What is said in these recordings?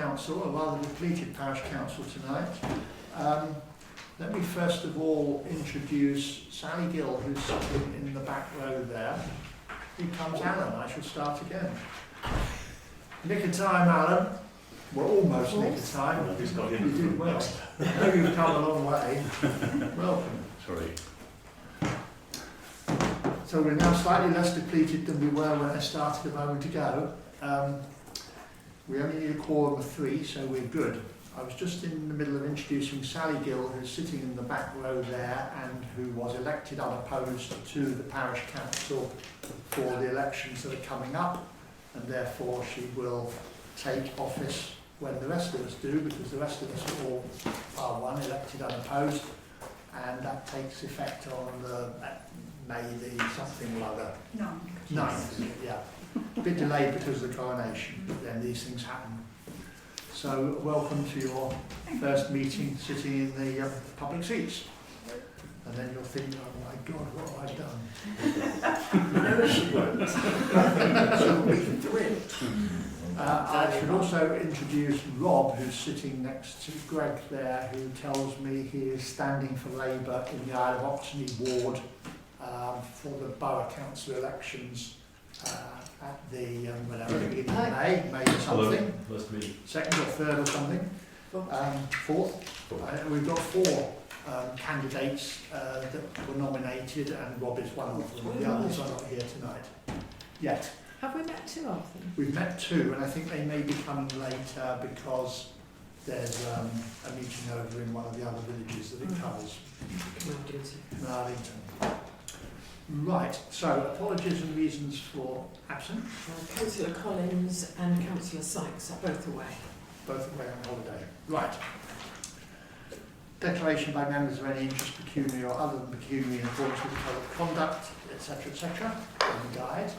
Council, a rather depleted Parish Council tonight. Let me first of all introduce Sally Gill, who's sitting in the back row there. Here comes Alan. I shall start again. Nick of time, Alan. We're almost nick of time. You did well. I know you've come a long way. Welcome. Sorry. So we're now slightly less depleted than we were when I started a moment ago. We only need a quorum of 3, so we're good. I was just in the middle of introducing Sally Gill, who's sitting in the back row there and who was elected unopposed to the Parish Council for the elections that are coming up, and therefore she will take office when the rest of us do, because the rest of us all are one, elected unopposed, and that takes effect on the May the something or other. 9th, yeah. A bit delayed because of the coronation, but then these things happen. So welcome to your first meeting sitting in the public seats. And then you'll think, oh my God, what have I done? No, she won't. She'll be thrilled. I should also introduce Rob, who's sitting next to Greg there, who tells me he is standing for Labour in the Isle of Oxney ward for the Borough Council elections at the beginning of May or something. Second or third or something. Fourth. We've got 4 candidates that were nominated, and Rob is one of them. The others are not here tonight yet. Have we met 2 of them? We've met 2, and I think they may be coming later because there's a meeting over in one of the other villages that it covers. Marlington. Right, so apologies and reasons for absence. Councillor Collins and Councillor Sykes are both away. Both away on holiday. Right. Declaration by members of any interest pecuniary or other than pecuniary in accordance with the code of conduct, etc., etc. And guide.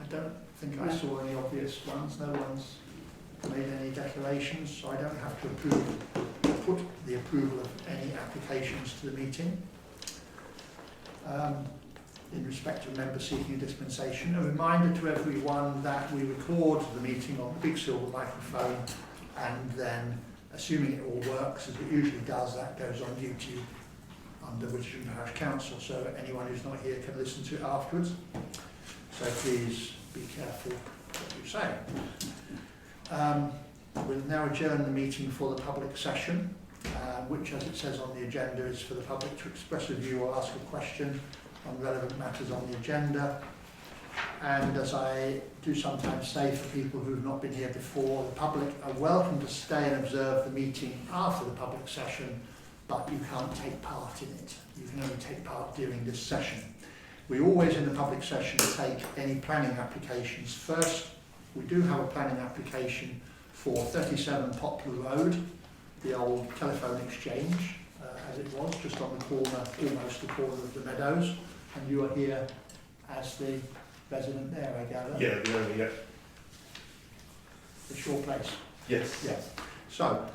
I don't think I saw any obvious ones. No one's made any declarations, so I don't have to put the approval of any applications to the meeting. In respect of members seeking a dispensation, a reminder to everyone that we record the meeting on the big silver microphone, and then, assuming it all works as it usually does, that goes on YouTube under Wittersham Parish Council, so anyone who's not here can listen to it afterwards. So please be careful what you say. We'll now adjourn the meeting for the public session, which, as it says on the agenda, is for the public to express a view or ask a question on relevant matters on the agenda. And as I do sometimes say for people who have not been here before, the public are welcome to stay and observe the meeting after the public session, but you can't take part in it. You can only take part during this session. We always, in the public session, take any planning applications first. We do have a planning application for 37 Poplar Road, the old telephone exchange, as it was, just on the corner, almost the corner of the Meadows. And you are here as the resident there, I gather? Yeah, the only, yeah. It's your place? Yes. Yes. So,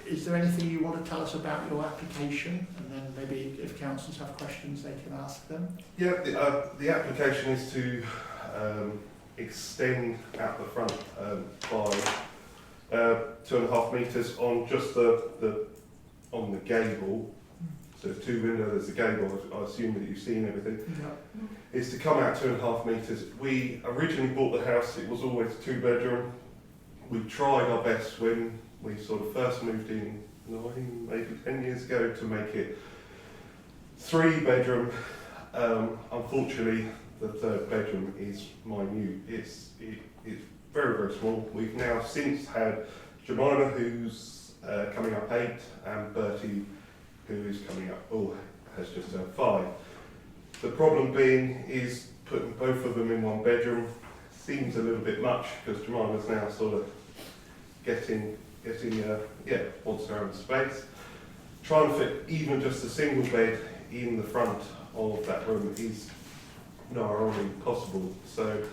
is there anything you want to tell us about your application? And then maybe if councillors have questions, they can ask them. Yeah, the application is to extend out the front by 2.5 metres on just on the gable. So there's 2 windows, there's a gable, I assume that you've seen everything. Yeah. Is to come out 2.5 metres. We originally bought the house, it was always a 2-bedroom. We tried our best when we sort of first moved in, maybe 10 years ago, to make it 3-bedroom. Unfortunately, the 3rd bedroom is minute. It's very, very small. We've now since had Jemima, who's coming up 8, and Bertie, who is coming up, has just turned 5. The problem being is putting both of them in 1 bedroom seems a little bit much, because Jemima's now sort of getting wants her own space. Trying to fit even just a single bed in the front of that room is not only possible. So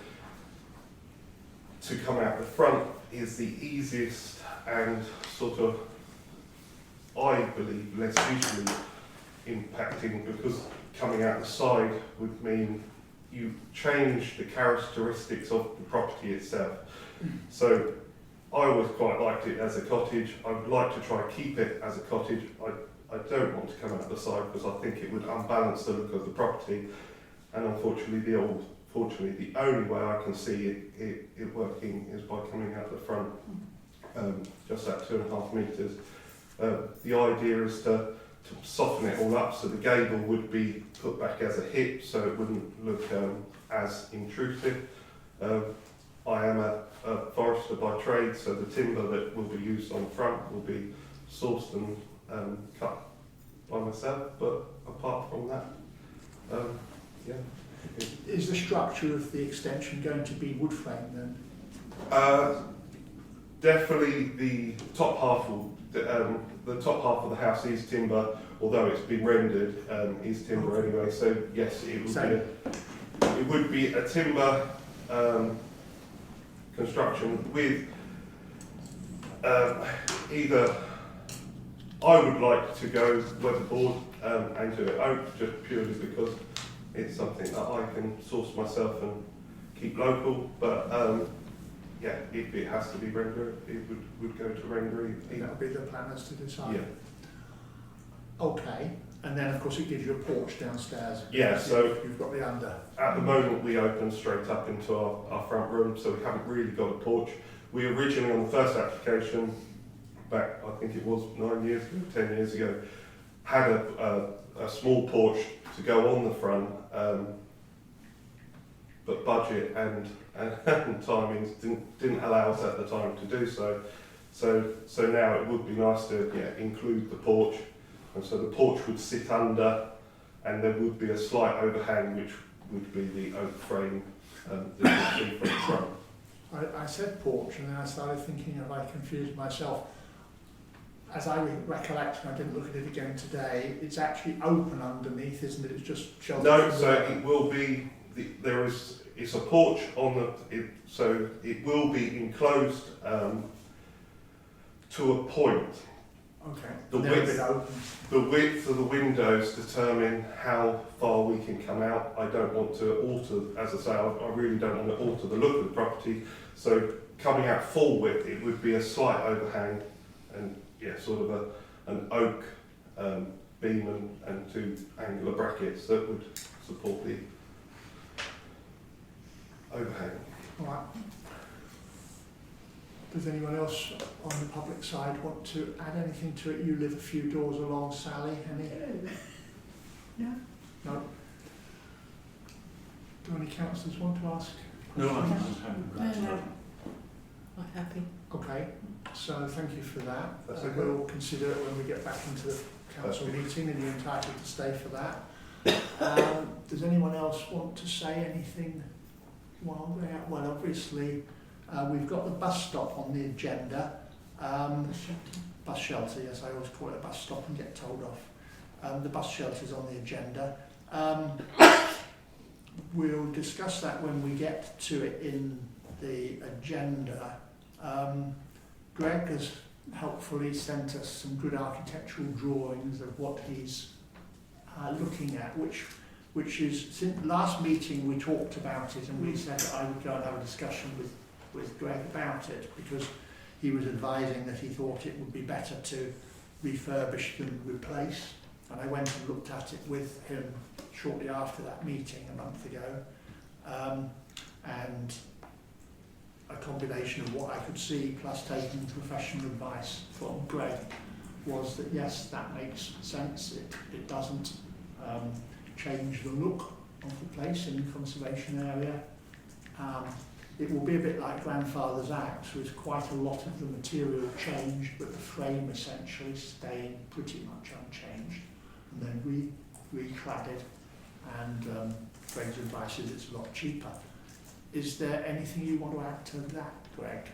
to come out the front is the easiest and sort of, I believe, less visually impacting, because coming out the side would mean you change the characteristics of the property itself. So I always quite liked it as a cottage. I would like to try and keep it as a cottage. I don't want to come out the side because I think it would unbalance the look of the property. And unfortunately, the only way I can see it working is by coming out the front, just at 2.5 metres. The idea is to soften it all up so the gable would be put back as a hip so it wouldn't look as intrusive. I am a forester by trade, so the timber that will be used on the front will be sourced and cut by myself, but apart from that, yeah. Is the structure of the extension going to be wood frame then? Definitely the top half will, the top half of the house is timber, although it's been rendered is timber anyway. So yes, it would be a timber construction with either. I would like to go weatherboard and do it oak just purely because it's something that I can source myself and keep local. But yeah, if it has to be render, it would go to render. That would be the planners to decide. Yeah. Okay, and then of course it gives you a porch downstairs. Yeah, so you've got the under. At the moment we open straight up into our front room, so we haven't really got a porch. We originally, on the first application, back I think it was 9 years ago, 10 years ago, had a small porch to go on the front, but budget and timings didn't allow us at the time to do so. So now it would be nice to include the porch, and so the porch would sit under, and there would be a slight overhang, which would be the oak frame that you see from the front. I said porch, and then I started thinking, have I confused myself? As I recollect, and I didn't look at it again today, it's actually open underneath, isn't it? It's just sheltered. No, so it will be. It's a porch on the. So it will be enclosed to a point. Okay. The width of the windows determine how far we can come out. I don't want to alter, as I say, I really don't want to alter the look of the property. So coming out full width, it would be a slight overhang, and sort of an oak beam and two angular brackets that would support the overhang. All right. Does anyone else on the public side want to add anything to it? You live a few doors along, Sally. Any? No. No. Do any councillors want to ask? No, I'm questions? No. Quite happy. Okay, so thank you for that. That's okay. We'll consider it when we get back into the council meeting, and you're entitled to stay for that. Does anyone else want to say anything while we're out? Well, obviously, we've got the bus stop on the agenda. Bus shelter, yes, I always call it a bus stop and get told off. The bus shelter's on the agenda. We'll discuss that when we get to it in the agenda. Greg has helpfully sent us some good architectural drawings of what he's looking at, which is, since last meeting we talked about it, and we said that I would go and have a discussion with Greg about it, because he was advising that he thought it would be better to refurbish than replace. And I went and looked at it with him shortly after that meeting a month ago, and a combination of what I could see plus taking professional advice from Greg was that yes, that makes sense. It doesn't change the look of the place in the conservation area. It will be a bit like Grandfather's Axe, with quite a lot of the material changed, but the frame essentially staying pretty much unchanged, and then recladded. And Greg's advice is it's a lot cheaper. Is there anything you want to add to that, Greg?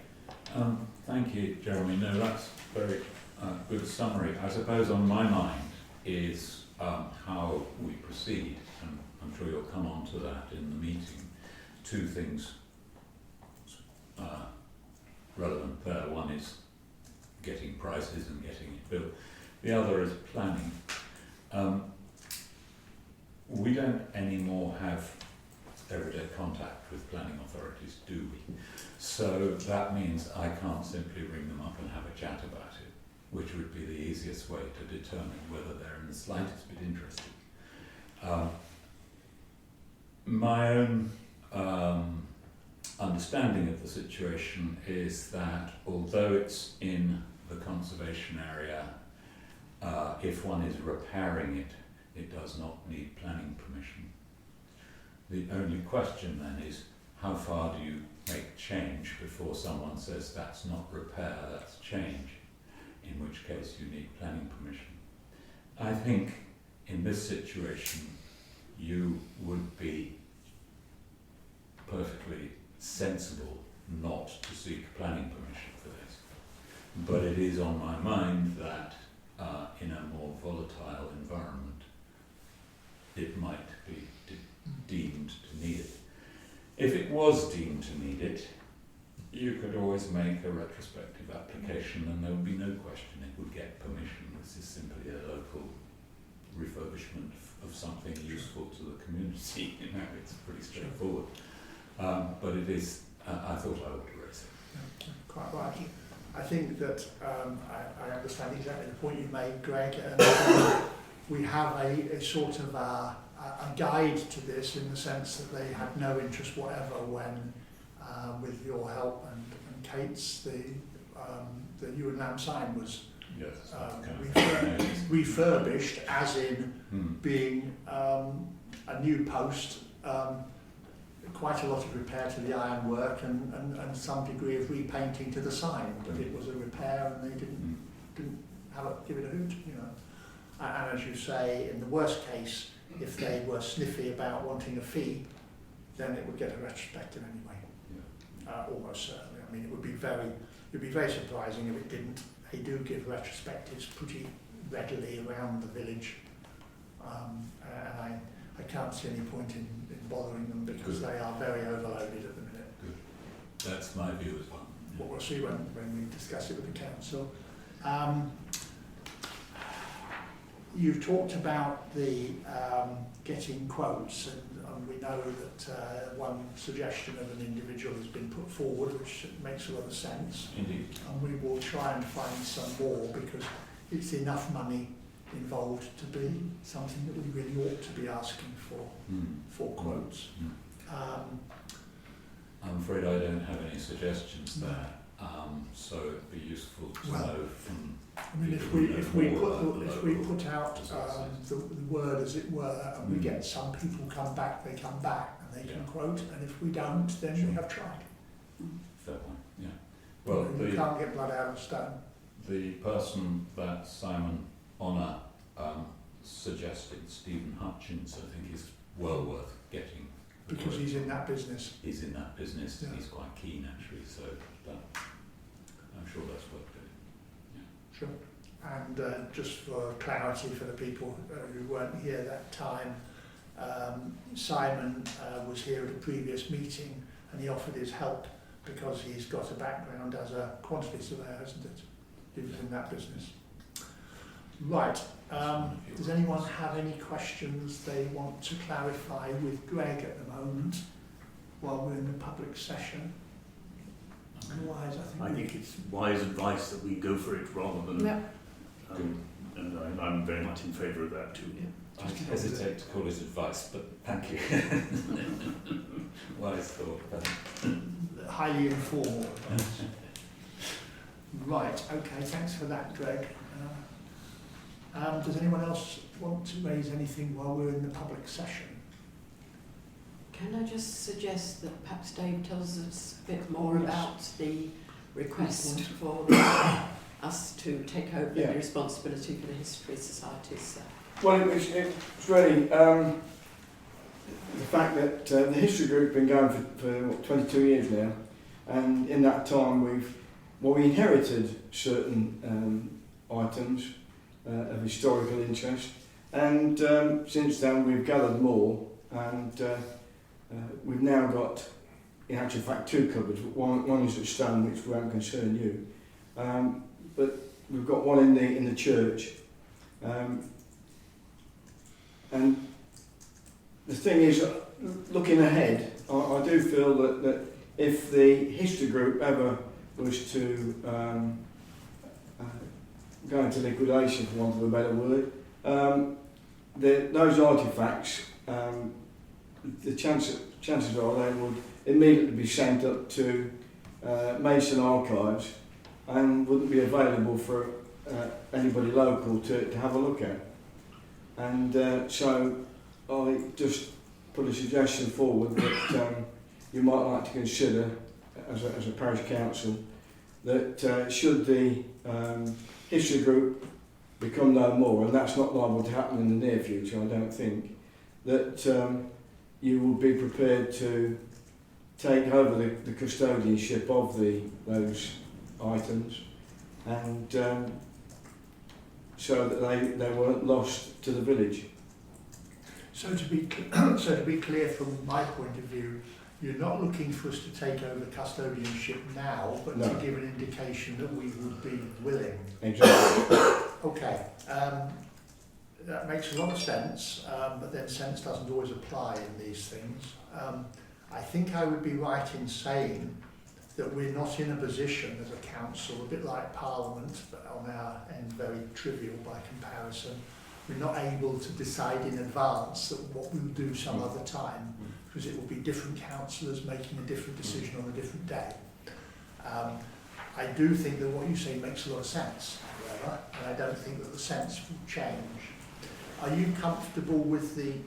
Thank you, Jeremy. No, that's a very good summary. I suppose on my mind is how we proceed, and I'm sure you'll come on to that in the meeting. Two things relevant there. One is getting prices and getting it built. The other is planning. We don't anymore have everyday contact with planning authorities, do we? So that means I can't simply ring them up and have a chat about it, which would be the easiest way to determine whether they're in the slightest bit interested. My own understanding of the situation is that although it's in the conservation area, if one is repairing it, it does not need planning permission. The only question then is, how far do you make change before someone says that's not repair, that's change, in which case you need planning permission. I think in this situation you would be perfectly sensible not to seek planning permission for this. But it is on my mind that in a more volatile environment it might be deemed to need it. If it was deemed to need it, you could always make a retrospective application and there would be no question it would get permission. This is simply a local refurbishment of something useful to the community. You know, it's pretty straightforward. But it is, I thought I would raise it. Yeah, quite right. I think that I understand exactly the point you made, Greg, and we have a sort of a guide to this in the sense that they had no interest whatever when, with your help and Kate's, the Ewan Lamb sign was refurbished, as in being a new post, quite a lot of repair to the ironwork and some degree of repainting to the sign, but it was a repair and they didn't give it a hoot, you know. And as you say, in the worst case, if they were sniffy about wanting a fee, then it would get a retrospective anyway. Almost certainly. I mean, it would be very surprising if it didn't. They do give retrospectives pretty readily around the village, and I can't see any point in bothering them because they are very overloaded at the minute. Good. That's my view as well. Yeah. What we'll see when we discuss it with the council. You've talked about the getting quotes, and we know that one suggestion of an individual has been put forward, which makes a lot of sense. Indeed. And we will try and find some more because it's enough money involved to be something that we really ought to be asking for quotes. I'm afraid I don't have any suggestions there, so it'd be useful to know from. I mean, if we put out the word, as it were, and we get some people come back, they come back and they can quote, and if we don't, then we have tried. Fair point. Yeah. Well, you can't get blood out of stone. The person that Simon Honour suggested, Stephen Hutchins, I think is well worth getting. Because he's in that business. He's in that business. Yeah. He's quite keen actually, so that, I'm sure that's worth doing. Yeah. Sure. And just for clarity for the people who weren't here that time, Simon was here at a previous meeting and he offered his help because he's got a background as a quantity surveyor, hasn't it? He was in that business. Right. Does anyone have any questions they want to clarify with Greg at the moment while we're in the public session? Otherwise, I think it's wise advice that we go for it rather than. Yeah. And I'm very much in favour of that too. I hesitate to call it advice, but thank you. Wise thought. Highly informal. Right. Okay. Thanks for that, Greg. Does anyone else want to raise anything while we're in the public session? Can I just suggest that perhaps Dave tells us a bit more about the request for us to take over the responsibility for the History Societies? Well, it's really the fact that the History Group has been going for 22 years now, and in that time we inherited certain items of historical interest, and since then we've gathered more, and we've now got, in actual fact, two cupboards. One is at Stone, which won't concern you, but we've got one in the church, and the thing is, looking ahead, I do feel that if the history group ever was to go into liquidation, for want of a better word, those artefacts, the chances are they would immediately be sent up to Mason Archives and wouldn't be available for anybody local to have a look at. And so I just put a suggestion forward that you might like to consider as a parish council that should the history group become no more, and that's not liable to happen in the near future, I don't think, that you will be prepared to take over the custodianship of those items, and so that they weren't lost to the village. So to be clear from my point of view, you're not looking for us to take over custodianship now, but No. to give an indication that we would be willing. Exactly. Okay, that makes a lot of sense, but then sense doesn't always apply in these things. I think I would be right in saying that we're not in a position as a council, a bit like Parliament, but on our end very trivial by comparison. We're not able to decide in advance that what we'll do some other time, because it will be different councillors making a different decision on a different day. I do think that what you say makes a lot of sense, however, and I don't think that the sense will change. Are you comfortable with the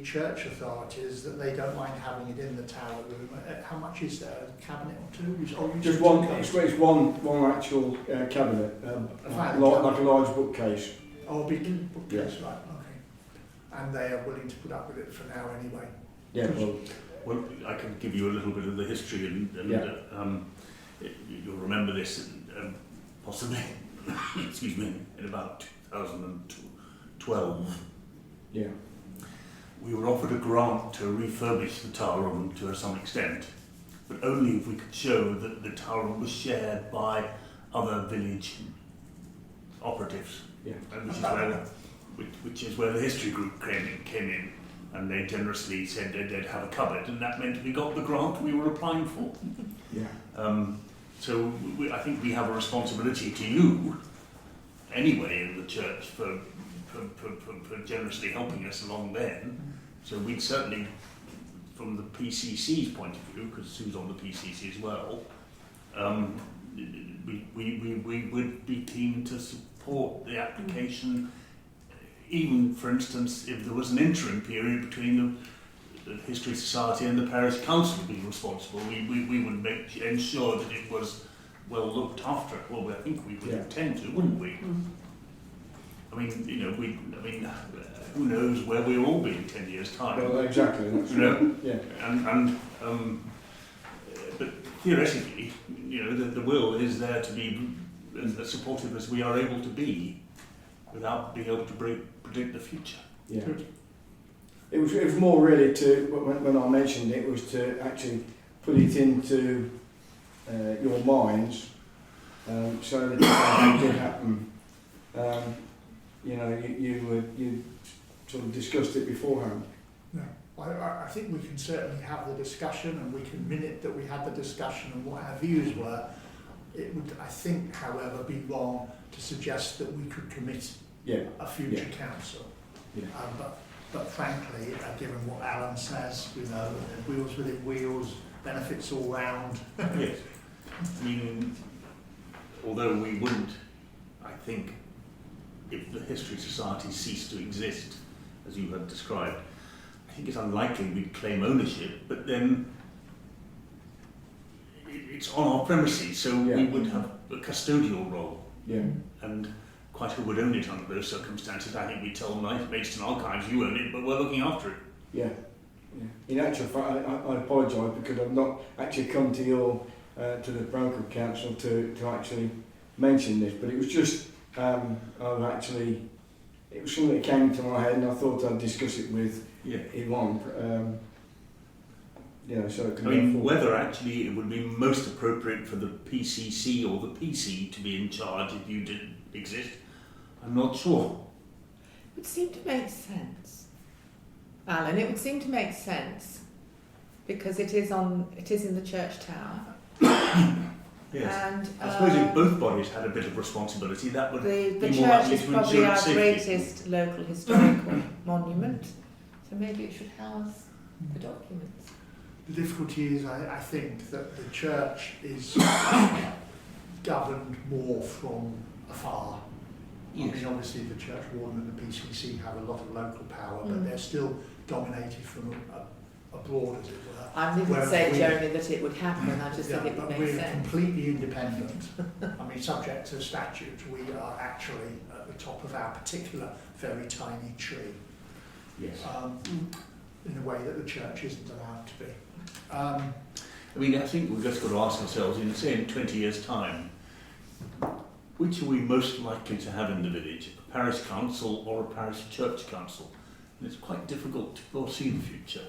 church authorities that they don't mind having it in the tower room? How much is there? A cabinet or two? Just one. It's one actual cabinet, like a large bookcase. Oh, a big bookcase, right? Okay. And they are willing to put up with it for now, anyway. Yeah. Well, I can give you a little bit of the history, and you'll remember this possibly, excuse me, in about 2012. Yeah. We were offered a grant to refurbish the tower room to some extent, but only if we could show that the tower room was shared by other village operatives. Yeah. Which is where the history group came in, and they generously said they'd have a cupboard, and that meant we got the grant we were applying for. Yeah. So I think we have a responsibility to you, anyway, in the church for generously helping us along then. So we'd certainly, from the PCC's point of view, because Sue's on the PCC as well, we would be keen to support the application, even, for instance, if there was an interim period between the History Society and the Parish Council being responsible, we would ensure that it was well looked after. Well, I think we would intend to, wouldn't we? I mean, who knows where we'll all be in 10 years' time? Well, exactly. That's yeah. But theoretically, the will is there to be as supportive as we are able to be, without being able to predict the future. Yeah. It was more really to, when I mentioned it, was to actually put it into your minds, so that if it did happen, you sort of discussed it beforehand. No, I think we can certainly have the discussion, and we can minute that we had the discussion and what our views were. It would, I think, however, be wrong to suggest that we could commit a future council. Yeah. But frankly, given what Alan says, wheels within wheels, benefits all round. Yes. I mean, although we wouldn't, I think, if the History Society ceased to exist, as you had described, I think it's unlikely we'd claim ownership, but then it's on our premises, so we would have a custodial role. Yeah. And quite who would own it under those circumstances? I think we tell Maidstone Archives, you own it, but we're looking after it. Yeah. In actual fact, I apologise because I've not actually come to to the Broker Council to actually mention this, but it was just it was something that came into my head, and I thought I'd discuss it with Yvonne. So it can whether actually it would be most appropriate for the PCC or the PC to be in charge if you didn't exist, I'm not sure. It would seem to make sense. Alan, it would seem to make sense because it is in the church tower. Yes. And I suppose if both bodies had a bit of responsibility, that would the be more church likely is to probably ensure our its safety. greatest local historical monument, so maybe it should house the documents. The difficulty is, I think, that the church is governed more from afar. Yes. I mean, obviously the church warden and the PCC have a lot of local power, but Mm. they're still dominated from abroad, as it were. I didn't Whereas say, we- Jeremy, that it would happen, I just Yeah, think it but would we're make sense. completely independent. I mean, subject to statute, we are actually at the top of our particular very tiny tree, Yes. in a way that the church isn't allowed to be. I mean, I think we've just got to ask ourselves, in 20 years' time, which are we most likely to have in the village, a parish council or a parish church council? And it's quite difficult to foresee the future.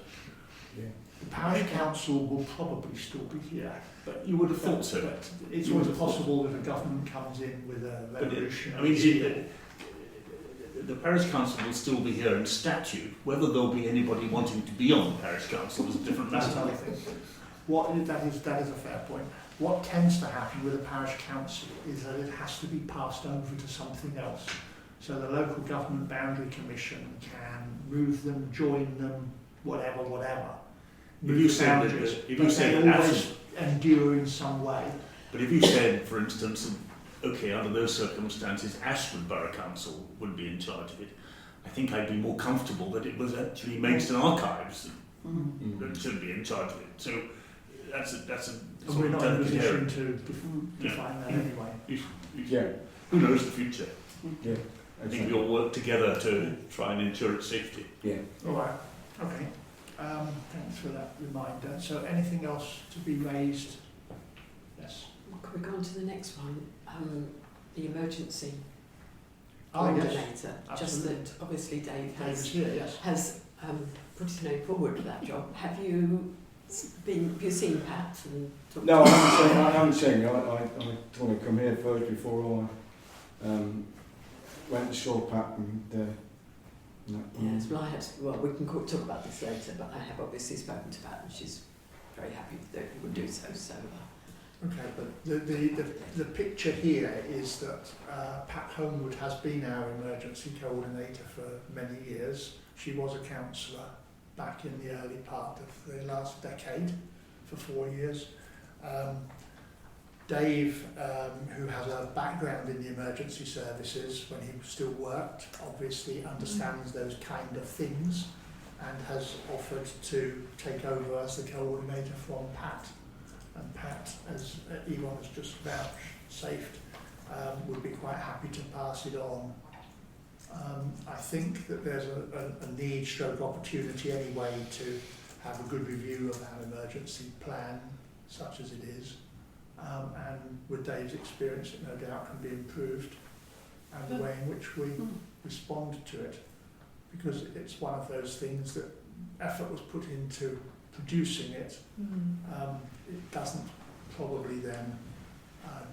Yeah. The parish council will probably still be here. But you would have thought so. But it's always possible that a government comes in with a revolution. I mean, the parish council will still be here in statute. Whether there'll be anybody wanting to be on the parish council is a different That's matter. another thing. That is a fair point. What tends to happen with a parish council is that it has to be passed over to something else. So the local government boundary commission can move them, join them, whatever. If you said that, they always endure in some way. but if you said, for instance, okay, under those circumstances, Ashford Borough Council would be in charge of it, I think I'd be more comfortable that it was actually Maidstone Archives that should be in charge of it. So that's a And we're not in a delicate position area. to define that anyway. Yeah. Who knows the future? Yeah. I think we all work together to try and ensure its safety. Yeah. All right, okay. Thanks for that reminder. So anything else to be raised? Yes. Could we go on to the next one? The emergency Oh, yes. coordinator. Just absolutely. that obviously Dave David's here, yes. has put his name forward for that job. Have you seen Pat and talked No, to I haven't seen you. I want to come here first before I went to Shaw Pat and Yes, well, we can talk about this later, but I have obviously spoken to Pat and she's very happy that you would do so. So, Okay, but the picture here is that Pat Homewood has been our emergency coordinator for many years. She was a councillor back in the early part of the last decade for 4 years. Dave, who has a background in the emergency services when he still worked, obviously understands those kind of things and has offered to take over as the coordinator from Pat. And Pat, as Yvonne has just vouchsafed, would be quite happy to pass it on. I think that there's a need stroke opportunity anyway to have a good review of our emergency plan, such as it is. And with Dave's experience, it no doubt can be improved, and the way in which we respond to it, because it's one of those things that effort was put into producing it. It doesn't probably then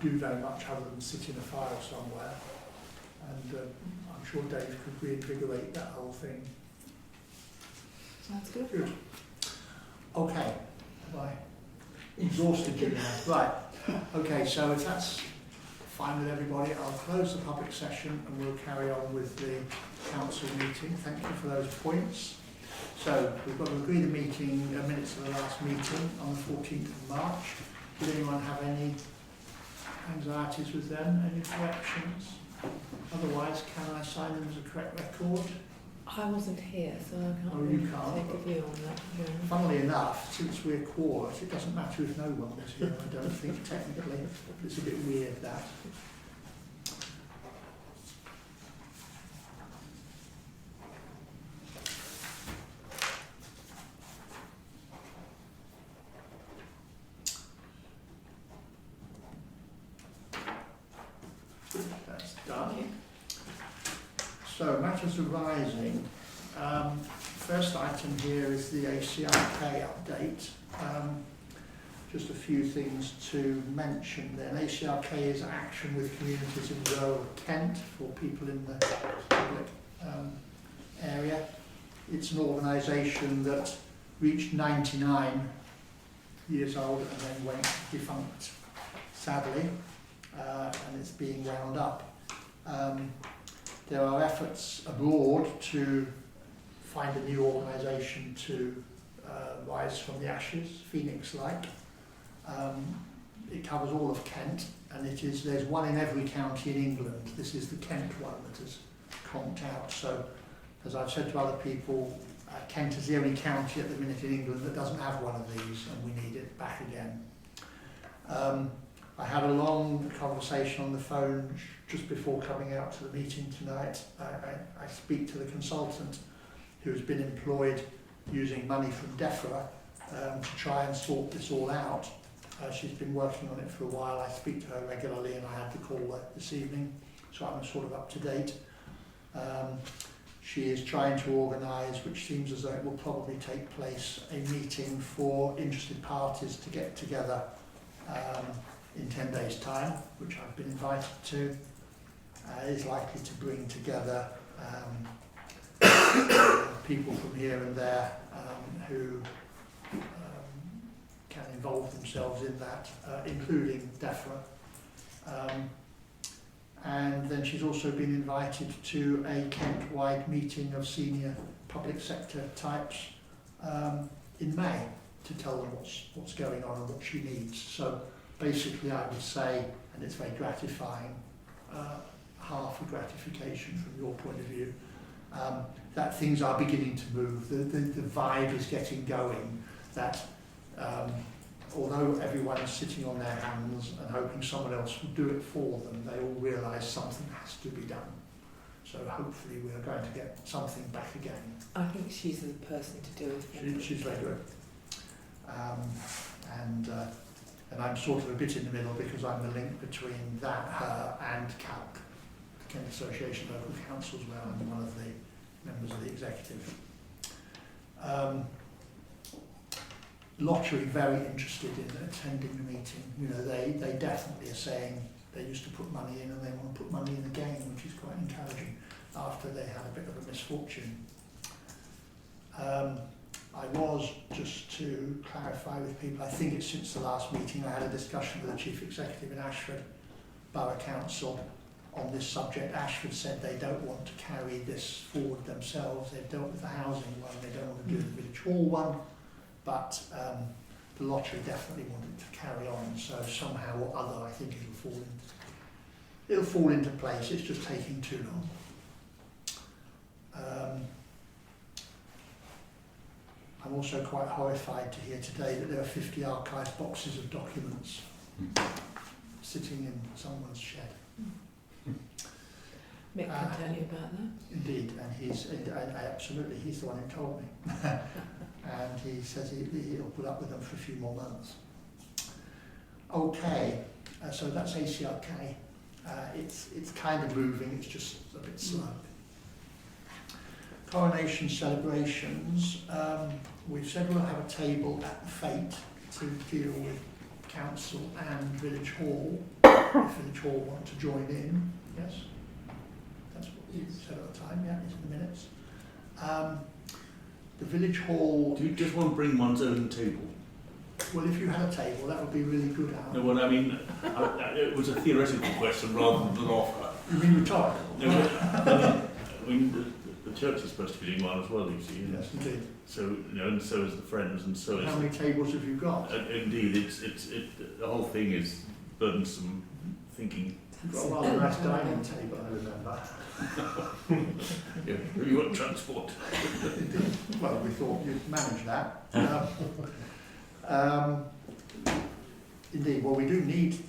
do very much other than sit in a file somewhere, and I'm sure Dave could reinvigorate that whole thing. Sounds good. Good. Okay, have I exhausted you now? Right. Okay, so if that's fine with everybody, I'll close the public session and we'll carry on with the council meeting. Thank you for those points. So we've got to agree the meeting, minutes of the last meeting on the 14th of March. Did anyone have any anxieties with them, any corrections? Otherwise, can I sign them as a correct record? I wasn't here, so I can't Oh, you really can't. take a view on that. Jeremy. Funnily enough, since we're quorate, it doesn't matter if no one was here, I don't think, technically. It's a bit weird, that. That's done. So, matters arising. First item here is the ACRK update. Just a few things to mention then. ACRK is action with communities in rural Kent for people in the public area. It's an organisation that reached 99 years old and then went defunct, sadly, and it's being wound up. There are efforts abroad to find a new organisation to rise from the ashes, Phoenix-like. It covers all of Kent, and there's one in every county in England. This is the Kent one that has conked out. So, as I've said to other people, Kent is the only county at the minute in England that doesn't have one of these, and we need it back again. I had a long conversation on the phone just before coming out to the meeting tonight. I speak to the consultant who's been employed using money from DEFRA to try and sort this all out. She's been working on it for a while. I speak to her regularly, and I had the call this evening, so I'm sort of up to date. She is trying to organise, which seems as though it will probably take place, a meeting for interested parties to get together in 10 days' time, which I've been invited to. It is likely to bring together people from here and there who can involve themselves in that, including DEFRA. And then she's also been invited to a Kent-wide meeting of senior public sector types in May to tell them what's going on and what she needs. So basically I would say, and it's very gratifying, half a gratification from your point of view, that things are beginning to move. The vibe is getting going, that although everyone is sitting on their hands and hoping someone else will do it for them, they all realise something has to be done. So hopefully we are going to get something back again. I think she's the person to do it. She's very good. And I'm sort of a bit in the middle because I'm the link between that, her and CALC, the Kent Association of Local Councils, where I'm one of the members of the executive. Lottery very interested in attending the meeting. You know, they definitely are saying they used to put money in and they want to put money in again, which is quite encouraging after they had a bit of a misfortune. I was, just to clarify with people, I think it's since the last meeting I had a discussion with the Chief Executive in Ashford Borough Council on this subject. Ashford said they don't want to carry this forward themselves. They've dealt with the housing one, they don't want to do the Village Hall one, but the lottery definitely wanted to carry on. So somehow or other, I think it'll fall into place. It's just taking too long. I'm also quite horrified to hear today that there are 50 archive boxes of documents sitting in someone's shed. Mick can tell you about that. Indeed, and absolutely, he's the one who told me. And he says he'll put up with them for a few more months. Okay, so that's ACRK. It's kind of moving, it's just a bit slow. Coronation celebrations, we've said we'll have a table at the fete to deal with council and Village Hall, if Village Hall want to join in. Yes, that's what we said at the time. Yeah, it's in the minutes. The Village Hall. Do you just want to bring one's own table? Well, if you had a table, that would be really good. Alan. No, well, I mean, it was a theoretical question rather than an offer. You mean rhetorical? No, I mean, the church is supposed to be doing one as well, you see. Yes, indeed. So, you know, and so is the Friends, and so is. How many tables have you got? Indeed, the whole thing is burdensome thinking. You've got a rather nice dining table, I remember. Yeah, you want transport. Well, we thought you'd manage that. Indeed, well, we do need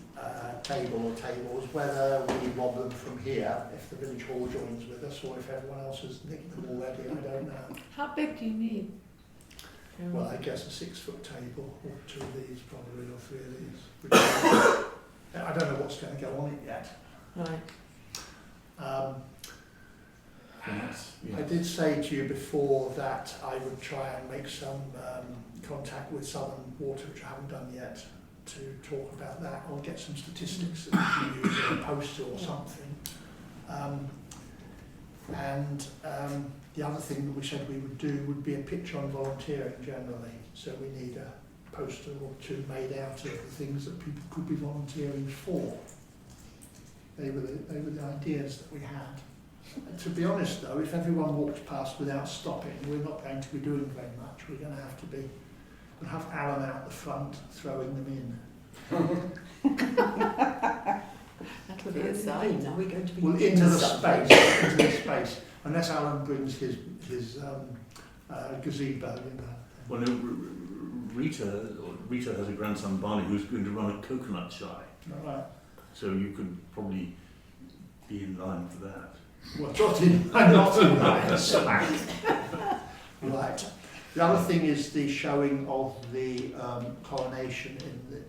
table or tables, whether we rob them from here, if the Village Hall joins with us, or if everyone else has nicked them already, I don't know. How big do you need? Well, I guess a 6-foot table, or 2 of these probably, or 3 of these. I don't know what's going to go on it yet. Right. Yes. I did say to you before that I would try and make some contact with Southern Water, which I haven't done yet, to talk about that, or get some statistics that we can use in a poster or something. And the other thing that we said we would do would be a pitch on volunteering generally. So we need a poster or two made out of the things that people could be volunteering for. They were the ideas that we had. To be honest though, if everyone walks past without stopping, we're not going to be doing very much. We're going to we'll have Alan out the front throwing them in. That'll be a Are sight. we going to be Well, doing into the something? space, unless Alan brings his gazebo, you know. Well, no, Rita has a grandson, Barney, who's going to run a coconut shy. All right. So you could probably be in line for that. Well, I'm not in line, smack. Right. The other thing is the showing of the coronation in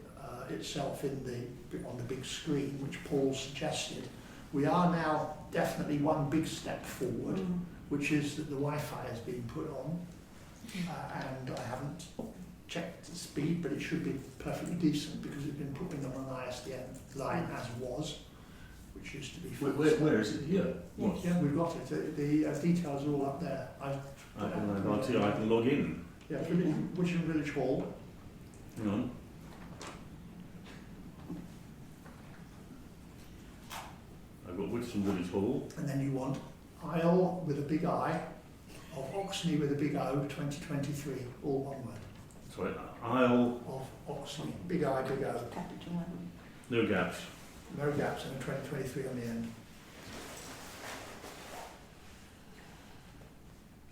itself on the big screen, which Paul suggested. We are now definitely one big step forward, which is that the Wi-Fi has been put on, and I haven't checked the speed, but it should be perfectly decent because it's been put in on an ISDN line as was, which used to be. Where is it? Here? What? Yeah, we've got it. The details are all up there. I can log in. Yeah, Wittersham Village Hall. Hang on. I've got Wittersham Village Hall. And then you want Isle with a big I, of Oxney with a big O, 2023, all one word. Sorry, Isle. Of Oxney, big I, big O. Capital one. No gaps. No gaps and a 2023 on the end.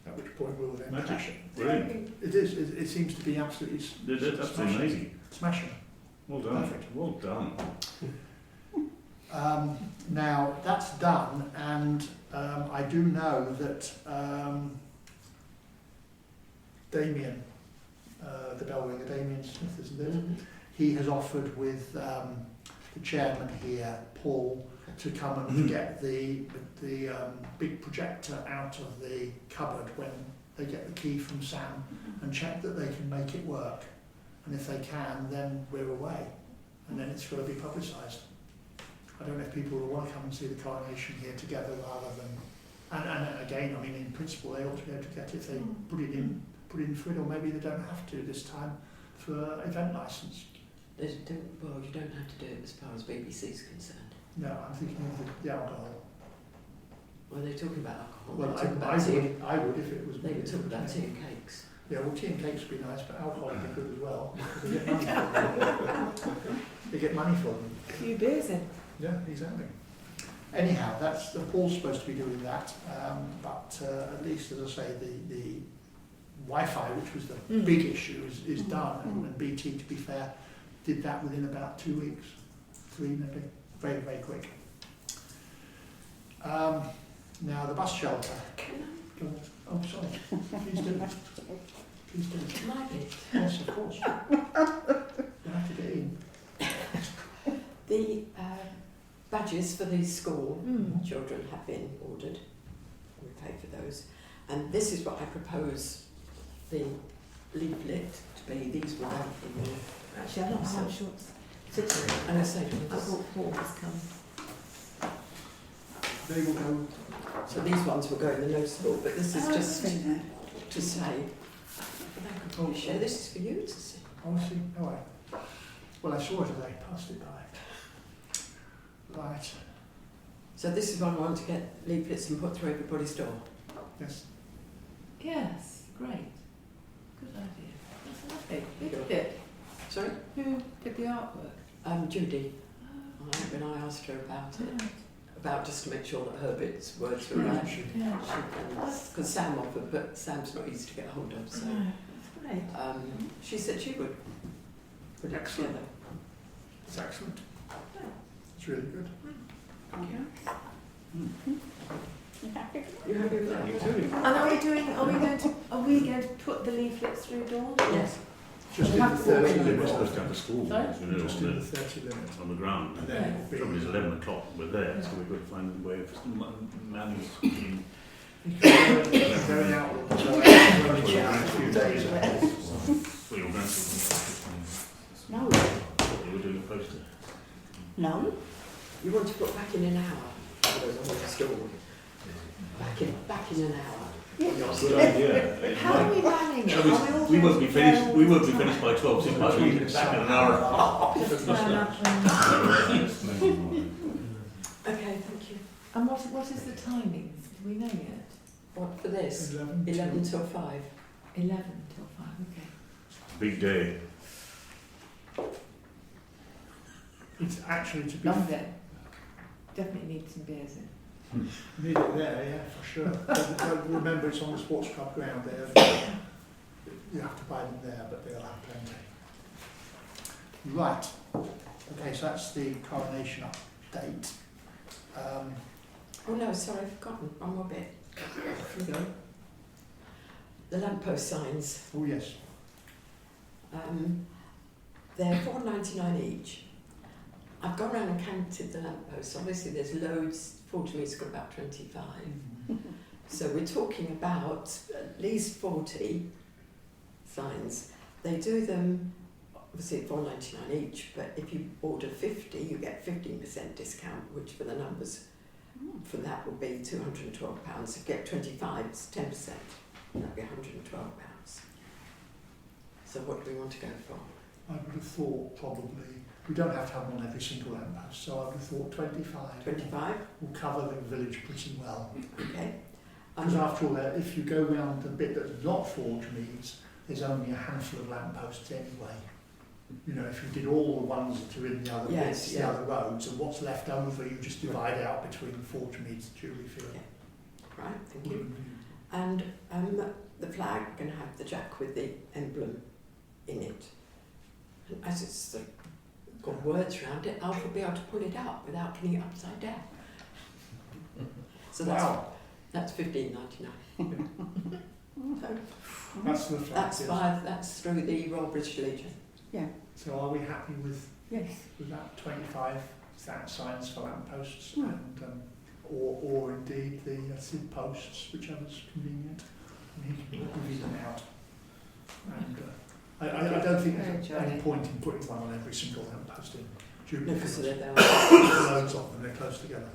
At which point we'll then Magic. cash it. Brilliant. It is, it seems to be absolutely That's amazing. smashing. Well done. Perfect. Well done. Now that's done, and I do know that Damien, the bell ringer, Damien Smith, isn't it? He has offered with the chairman here, Paul, to come and get the big projector out of the cupboard when they get the key from Sam and check that they can make it work. And if they can, then we're away, and then it's got to be publicised. I don't know if people will want to come and see the coronation here together rather than, and again, I mean, in principle, they ought to be able to get it if they put it in for it, or maybe they don't have to this time for event licence. You don't have to do it as far as BBC is concerned. No, I'm thinking of the alcohol. Well, they're talking about alcohol. Well, They're talking about tea. I would if it was. They were talking about tea and cakes. Yeah, well, tea and cakes would be nice, but alcohol would be good as well. They get money for them. They get money for them. A few beers in. Yeah, exactly. Anyhow, that's Paul's supposed to be doing that, but at least, as I say, the Wi-Fi, which was the big issue, is done, and BT, to be fair, did that within about 2 weeks, 3 maybe, very, very quick. Now the bus shelter. Oh, sorry. Please do. Please do. Can I be? Yes, of course. You have to get in. The badges for the school children have been ordered. We pay for those. And this is what I propose the leaflet to be. These will go in the... Actually, I'm not so sure. And I say, I thought Paul was coming. They will go. so these ones will go in the noticeable, but this is just in there. to say, and I could probably share, this is for you to see. Oh, I see. Oh, well, I saw it as I passed it by. Right. So this is what I want to get leaflets and put through everybody's door. Yes. Yes, great. Good idea. That's lovely. Who did it? Sorry? Who did the artwork? Judy, Oh, when I asked her about it, right. about just to make sure that her words were right. Yeah. Because Sam offered, but Sam's not easy to get hold of, so No, that's great. she said she would put it Excellent. together. It's excellent. It's really good. You happy with that? You too. And are we going to put the leaflets through doors? Yes. Just in We'll the have 30 to We're limit. supposed to have a school, Sorry? you know, Just in the 30 limit. on the ground. And then it will The trouble is be. 11 o'clock, we're there, so we've got to find a way of managing. Going out. So only chat a few days. For your grandchildren. No. You were doing a poster. No. You want to put back in an hour? There's a whole story. Back in an hour. Yes. Good idea. How are we manning it? Shall we- Are we all We won't going be to finished. go We all won't the be finished by time? 12. So might as well get back in an hour. Just turn up and... Okay, thank you. And what is the timing? Do we know yet? What for this? 11 to- 11 till 5. 11 till 5, okay. Big day. It's actually to be Long day. Definitely need some beers in. need it there, yeah, for sure. Don't remember, it's on the sports club ground there. You have to buy them there, but they'll have plenty. Right. Okay, so that's the coronation update. Oh no, sorry, I've forgotten. One more bit. The lamppost signs. Oh yes. They're £4.99 each. I've gone around and counted the lampposts. Obviously there's loads. Fortunately, it's got about 25. So we're talking about at least 40 signs. They do them obviously at £4.99 each, but if you order 50, you get 15% discount, which for the numbers from that would be £212. If you get 25, it's 10%. That'd be £112. So what do we want to go for? I would have thought probably, we don't have to have them on every single lamppost, so I would have thought 25 25? will cover the village pretty well. Okay. Because after all, if you go round the bit that's not Forge Meads, there's only a handful of lampposts anyway. You know, if you did all the ones that are in the other Yes, bits, yeah. the other roads, and what's left over, you just divide out between Forge Meads and Julie Field. Yeah. Right, thank you. And the flag, we're going to have the jack with the emblem in it. And as it's got words around it, Alf will be able to pull it up without getting it upside down. So that's £15.99. So That's the flag. that's yes. that's through the Royal British Legion. So are we happy with Yes. that 25 signs for lampposts and or indeed the SID posts, whichever's convenient, and he can divvy them out. And I don't think there's any point in putting one on every single lamppost in No, Jubilee because Field. they're there. There's loads of them, they're close together.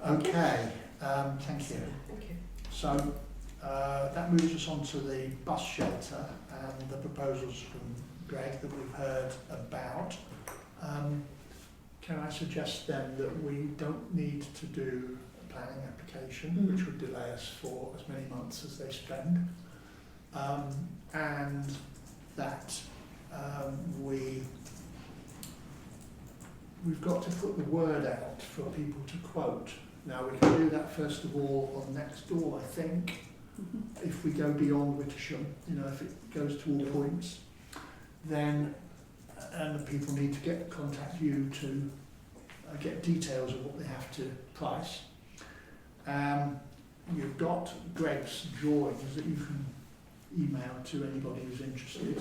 Okay, thank you. Thank you. So that moves us on to the bus shelter and the proposals from Greg that we've heard about. Can I suggest then that we don't need to do a planning application, which would delay us for as many months as they spend, and that we've got to put the word out for people to quote. Now we can do that first of all on next door, I think. If we go beyond Wittersham, you know, if it goes to all points, then and the people need to contact you to get details of what they have to price. You've got Greg's drawings that you can email to anybody who's interested,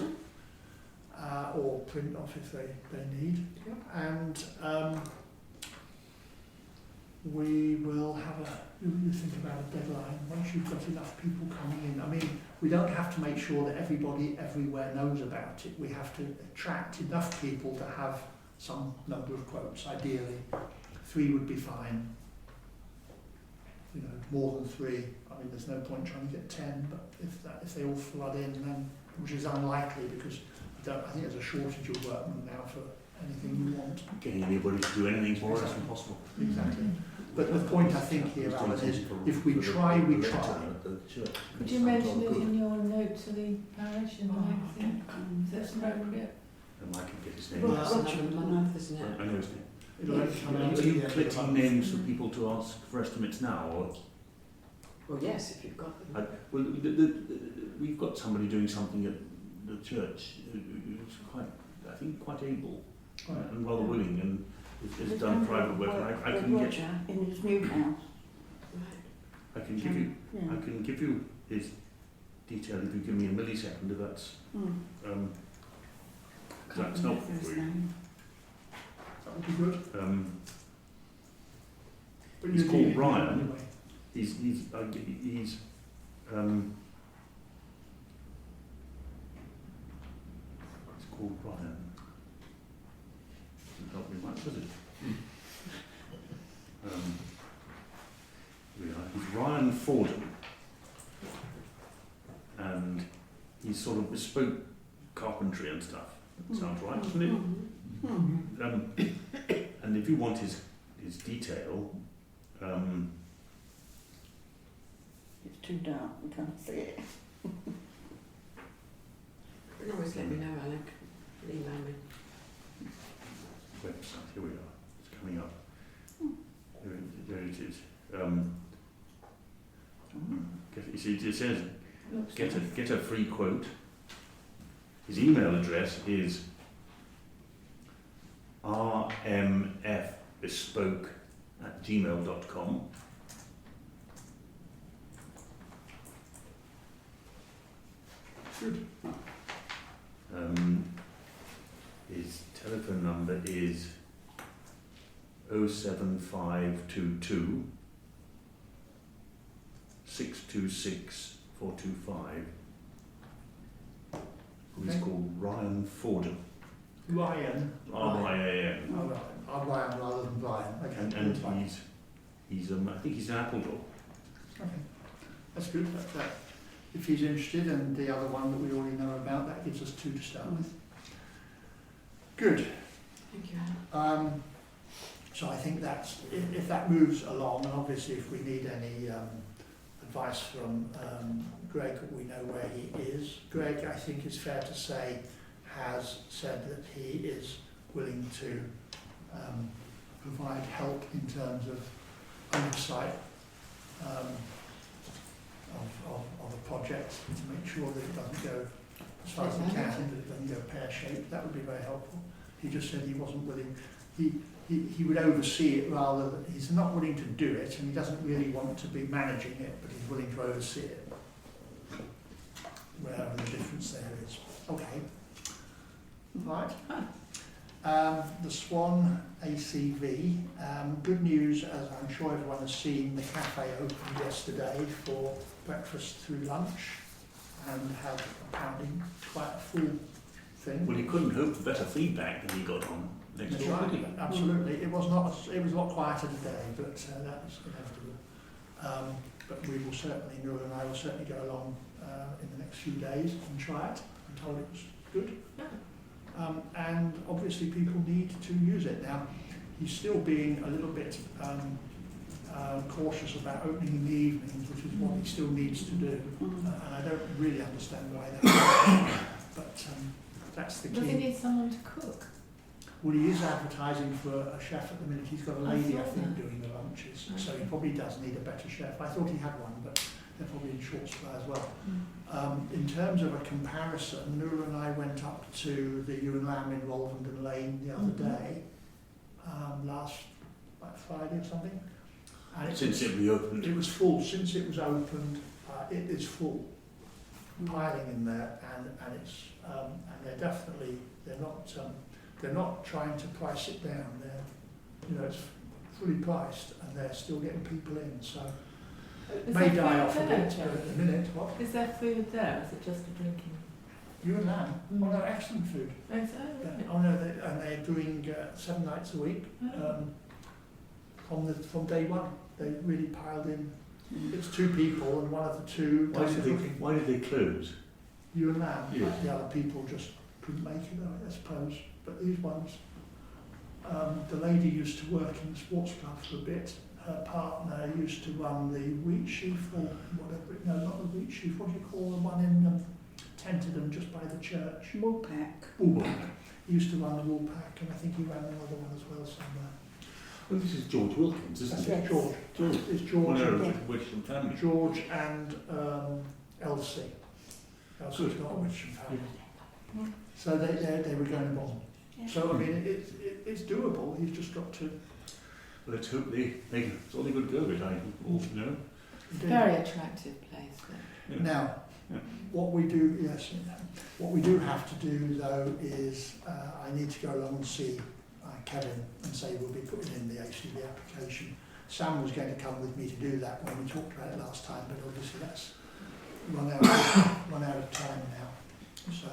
or print off if they need. Yep. And we will have you think about a deadline once you've got enough people coming in. I mean, we don't have to make sure that everybody everywhere knows about it. We have to attract enough people to have some number of quotes. Ideally, 3 would be fine. You know, more than 3. I mean, there's no point trying to get 10. But if they all flood in, then which is unlikely because I think there's a shortage of workmen now for anything you want. Getting anybody to do anything for us is impossible. Exactly. But the point I think here, Alan, is if we try, we try. Could you mention it in your note to the parish and the magazine? Is that appropriate? And I can get his Well, name. that's another month, isn't it? I know his name. It'll only come out Are at the you end of the collecting month. names for people to ask for estimates now, or Well, yes, if you've got them. well, we've got somebody doing something at the church who's quite, I think, quite able and rather willing, and has done private work. I can get, in his new house. Right. I can give you, I can give you his detail if you give me a millisecond. If that's that's helpful for you. That would be good. But He's you called need it Brian. anyway. He's it's called Brian. Doesn't help me much, does it? Fordham, and he's sort of bespoke carpentry and stuff. Sounds right, doesn't it? And if you want his detail, It's too dark, we can't see it. You can always let me know, Alec. Email me. website, here we are, it's coming up. There it is. You see, it says, get a free quote. His email address is rmfbespoke@gmail.com. Good. His telephone number is 07522 626 425. He's Okay. called Ryan Fordham. Ryan. R-Y-A-N. Oh, right. I'm Ryan rather than Brian. Okay. And that's fine. he's I think he's an Appledore. Okay. That's good. That, if he's interested, and the other one that we already know about, that gives us two to start with. Good. Thank you, Alec. So I think that's, if that moves along, and obviously if we need any advice from Greg, we know where he is. Greg, I think it's fair to say, has said that he is willing to provide help in terms of oversight of a project to make sure that it doesn't go as far as it can, that it doesn't go pear-shaped. That would be very helpful. He just said he wasn't willing. He would oversee it rather than, he's not willing to do it, and he doesn't really want to be managing it, but he's willing to oversee it, wherever the difference there is. Okay. Right. The Swan ACV. Good news, as I'm sure everyone has seen, the cafe opened yesterday for breakfast through lunch and had apparently quite a full thing. Well, he couldn't hope for better feedback than he got on next That's door, right, did he? absolutely. It was a lot quieter today, but that was inevitable. But we will certainly, Noor and I will certainly go along in the next few days and try it. I'm told it was good. And obviously people need to use it. Now, he's still being a little bit cautious about opening in the evenings, which is what he still needs to do. And I don't really understand why that is, but that's the key. Does he need someone to cook? Well, he is advertising for a chef at the minute. He's got a lady, I saw think, that. doing the lunches. Okay. So he probably does need a better chef. I thought he had one, but they're probably in short supply as well. In terms of a comparison, Noor and I went up to the Ewe and Lamb in Rolvenden Lane the other day, last Friday or something. And Since it reopened. it was full. Since it was opened, it is full, piling in there, and it's and they're not trying to price it down. It's fully priced, and they're still getting people in. So it may die off a bit, but at the minute, what? Is there food there? Is it just a drinking? Ewe and Lamb. Oh no, excellent food. Oh, so, Yeah. right. Oh no, and they're doing 7 nights a week. From day one, they really piled in. It's 2 people, and one of the 2 Why does the cooking. did they close? Ewe and Lamb. Yeah. The other people just couldn't make it, I suppose. But these ones, the lady used to work in the sports club for a bit. Her partner used to run the Wheat Sheaf, or whatever. No, not the Wheat Sheaf. What do you call the one in Tenterden, just by the church? Woolpack. Woolpack. He used to run the Woolpack, and I think he ran another one as well somewhere. Well, this is George Wilkins, isn't That's it? it, George. It's George. Well, no, and, Wittersham family. George and Elsie. Elsie's Good. got a Wittersham family. So they were going along. So I mean, it's doable. He's just got to. Let's hope it's all they could go with, I all know. Very attractive place. Yeah. Now, Yeah. what we do have to do though is I need to go along and see Kevin and say we'll be putting in the ACV application. Sam was going to come with me to do that when we talked about it last time, but obviously that's run out of time now. So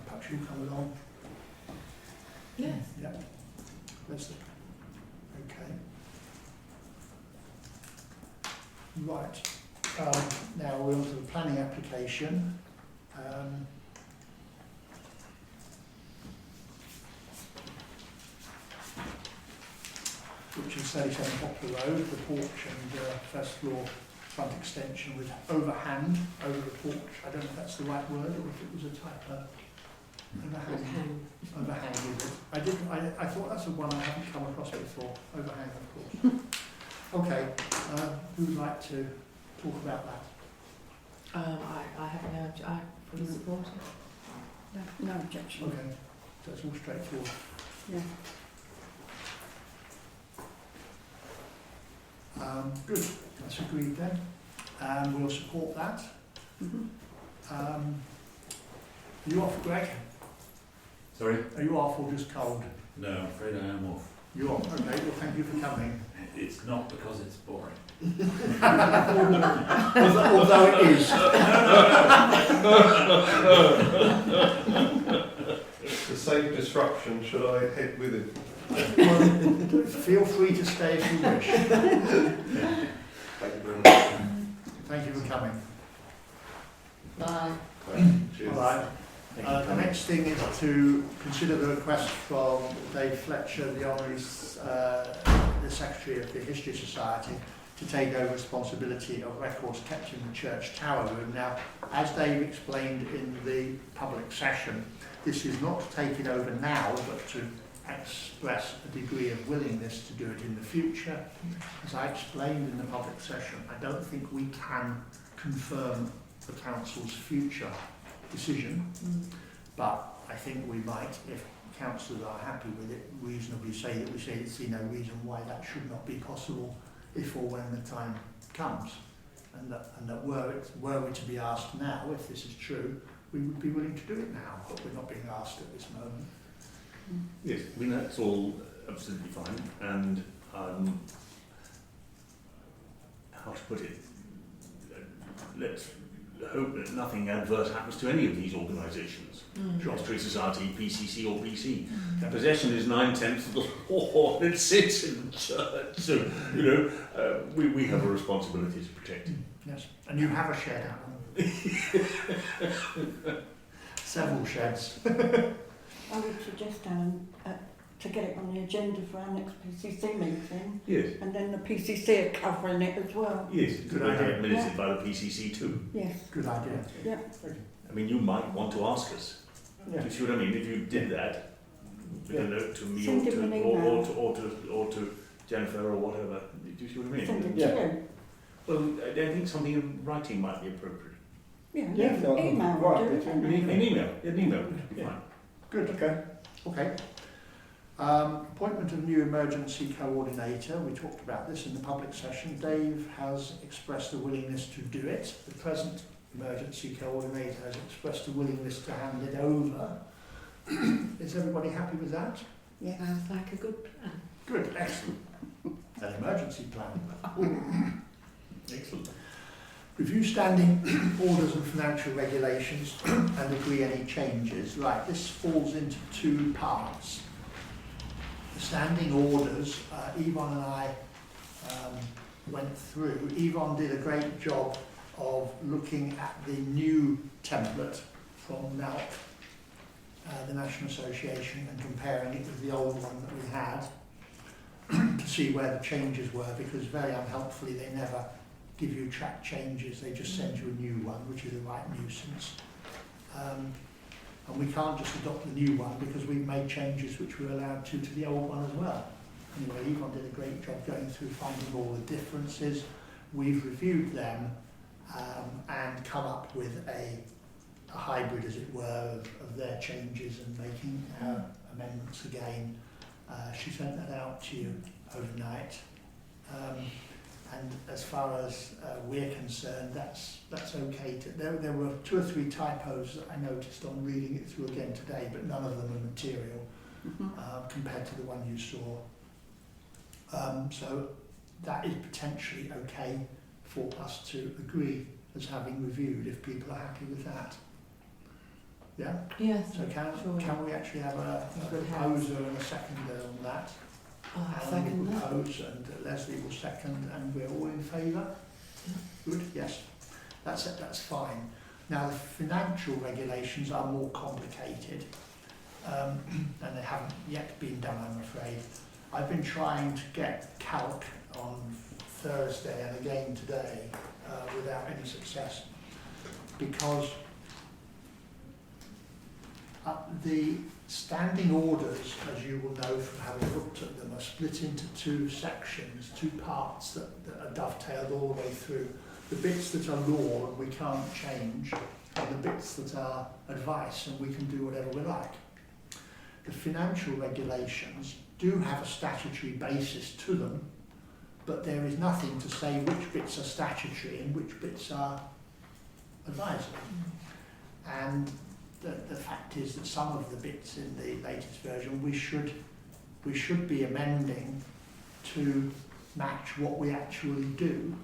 perhaps you'll come along. Yes. Yeah. Leslie. Okay. Right. Now we're on to the planning application. Which is 37 Poplar Road, the porch and first floor front extension with overhang over the porch. I don't know if that's the right word or if it was a typo. Overhang. Overhang with it. I thought that's the one I haven't come across before. Overhang, of course. Okay. Who would like to talk about that? I have no, I fully support it. No objection. Okay. So it's all straightforward. Yeah. Good. That's agreed then. We'll support that. Mm-hmm. You off, Greg? Sorry? Are you off or just cold? No, I'm afraid I am off. You're off. Okay. Well, thank you for coming. It's not because it's boring. Although it is. To save disruption, should I head with it? Well, feel free to stay if you wish. Thank you very much. Thank you for coming. Bye. Cheers. All right. The next thing is to consider the request from Dave Fletcher, the Honorary the Secretary of the History Society, to take over responsibility of records kept in the church tower room. Now, as Dave explained in the public session, this is not taken over now, but to express a degree of willingness to do it in the future. As I explained in the public session, I don't think we can confirm the council's future decision, but I think we might, if councillors are happy with it, reasonably say that we see no reason why that should not be possible if or when the time comes. And that were we to be asked now, if this is true, we would be willing to do it now, but we're not being asked at this moment. Yes, I mean that's all absolutely fine, and how to put it, let's hope that nothing adverse happens to any of these organisations. History Society, PCC or PC. Possession is 9/10 of the law, and it sits in the church, so, you know, we have a responsibility to protect it. Yes, and you have a shed out there. Several sheds. I would suggest, Alan, to get it on the agenda for our next PCC meeting, Yes. and then the PCC are covering it as well. Yes, Good could I have idea. it minuted by the PCC too? Yes. Good idea. Yeah. I mean, you might want to ask us. Yeah. Do you see what I mean? If you did that, with a note to me Send him an email. or to Jennifer or whatever. Do you see what I mean? Send it Yeah. to you. Well, I think something in writing might be appropriate. Yeah. Yeah, no, Email right, will do it's it. An email. An email would be Yeah. fine. Good. Okay. Okay. Appointment of new emergency coordinator. We talked about this in the public session. Dave has expressed a willingness to do it. The present emergency coordinator has expressed a willingness to hand it over. Is everybody happy with that? Yes. Sounds like a good plan. Good, excellent. An emergency plan. Excellent. Review standing orders and financial regulations and agree any changes. Right, this falls into two parts. The standing orders, Yvonne and I went through. Yvonne did a great job of looking at the new template from NALC, the National Association, and comparing it with the old one that we had to see where the changes were, because very unhelpfully they never give you track changes, they just send you a new one, which is a right nuisance. And we can't just adopt the new one because we've made changes which we're allowed to the old one as well. Anyway, Yvonne did a great job going through finding all the differences. We've reviewed them and come up with a hybrid, as it were, of their changes and making amendments again. She sent that out to you overnight. And as far as we're concerned, that's okay. There were 2 or 3 typos that I noticed on reading it through again today, but none of them are material compared to the one you saw. So that is potentially okay for us to agree as having reviewed, if people are happy with that. Yeah? Yes. So can we actually have a proposer and a seconder on that? I Alan second will that. propose and Leslie will second, and we're all in favour. Good, yes. That's fine. Now the financial regulations are more complicated, and they haven't yet been done, I'm afraid. I've been trying to get calc on Thursday and again today without any success, because the standing orders, as you will know from having looked at them, are split into two sections, two parts that are dovetailed all the way through. The bits that are law and we can't change, and the bits that are advice and we can do whatever we like. The financial regulations do have a statutory basis to them, but there is nothing to say which bits are statutory and which bits are advisory. And the fact is that some of the bits in the latest version we should be amending to match what we actually do,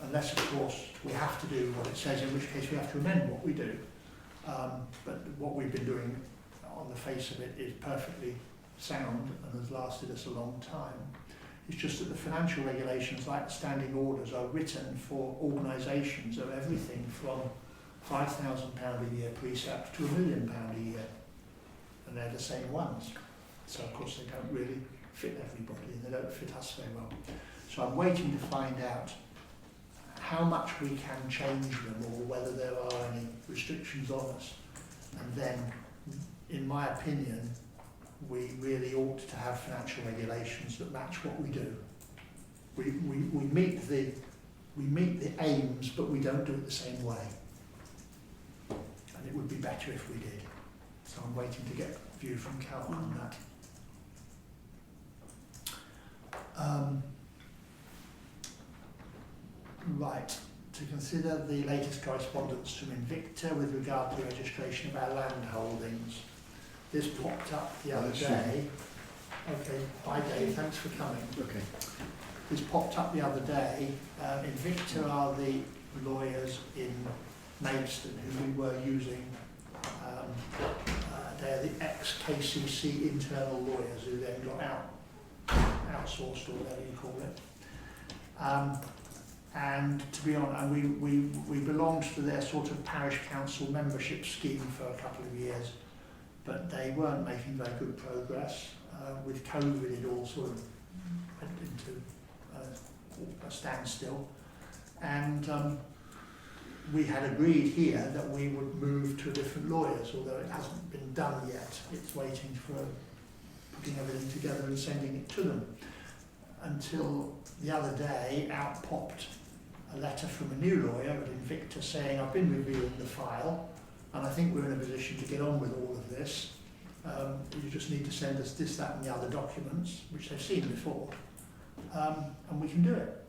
unless of course we have to do what it says, in which case we have to amend what we do. But what we've been doing on the face of it is perfectly sound and has lasted us a long time. It's just that the financial regulations, like the standing orders, are written for organisations of everything from £5,000 a year precept to £1 million a year, and they're the same ones. So of course they don't really fit everybody, and they don't fit us very well. So I'm waiting to find out how much we can change them, or whether there are any restrictions on us. And then, in my opinion, we really ought to have financial regulations that match what we do. We meet the aims, but we don't do it the same way. And it would be better if we did. So I'm waiting to get a view from Cal on that. Right, to consider the latest correspondence from Invicta with regard to the registration of our land holdings. This popped up the other day. Okay, bye Dave, thanks for coming. Okay. This popped up the other day. Invicta are the lawyers in Maidstone who we were using. They're the ex-KCC internal lawyers who then got outsourced, or whatever you call it. And to be honest, we belonged to their sort of parish council membership scheme for a couple of years, but they weren't making very good progress. With COVID, it all sort of went into a standstill. And we had agreed here that we would move to different lawyers, although it hasn't been done yet. It's waiting for putting everything together and sending it to them. Until the other day, out popped a letter from a new lawyer at Invicta saying, I've been reviewing the file and I think we're in a position to get on with all of this. You just need to send us this, that and the other documents, which they've seen before, and we can do it.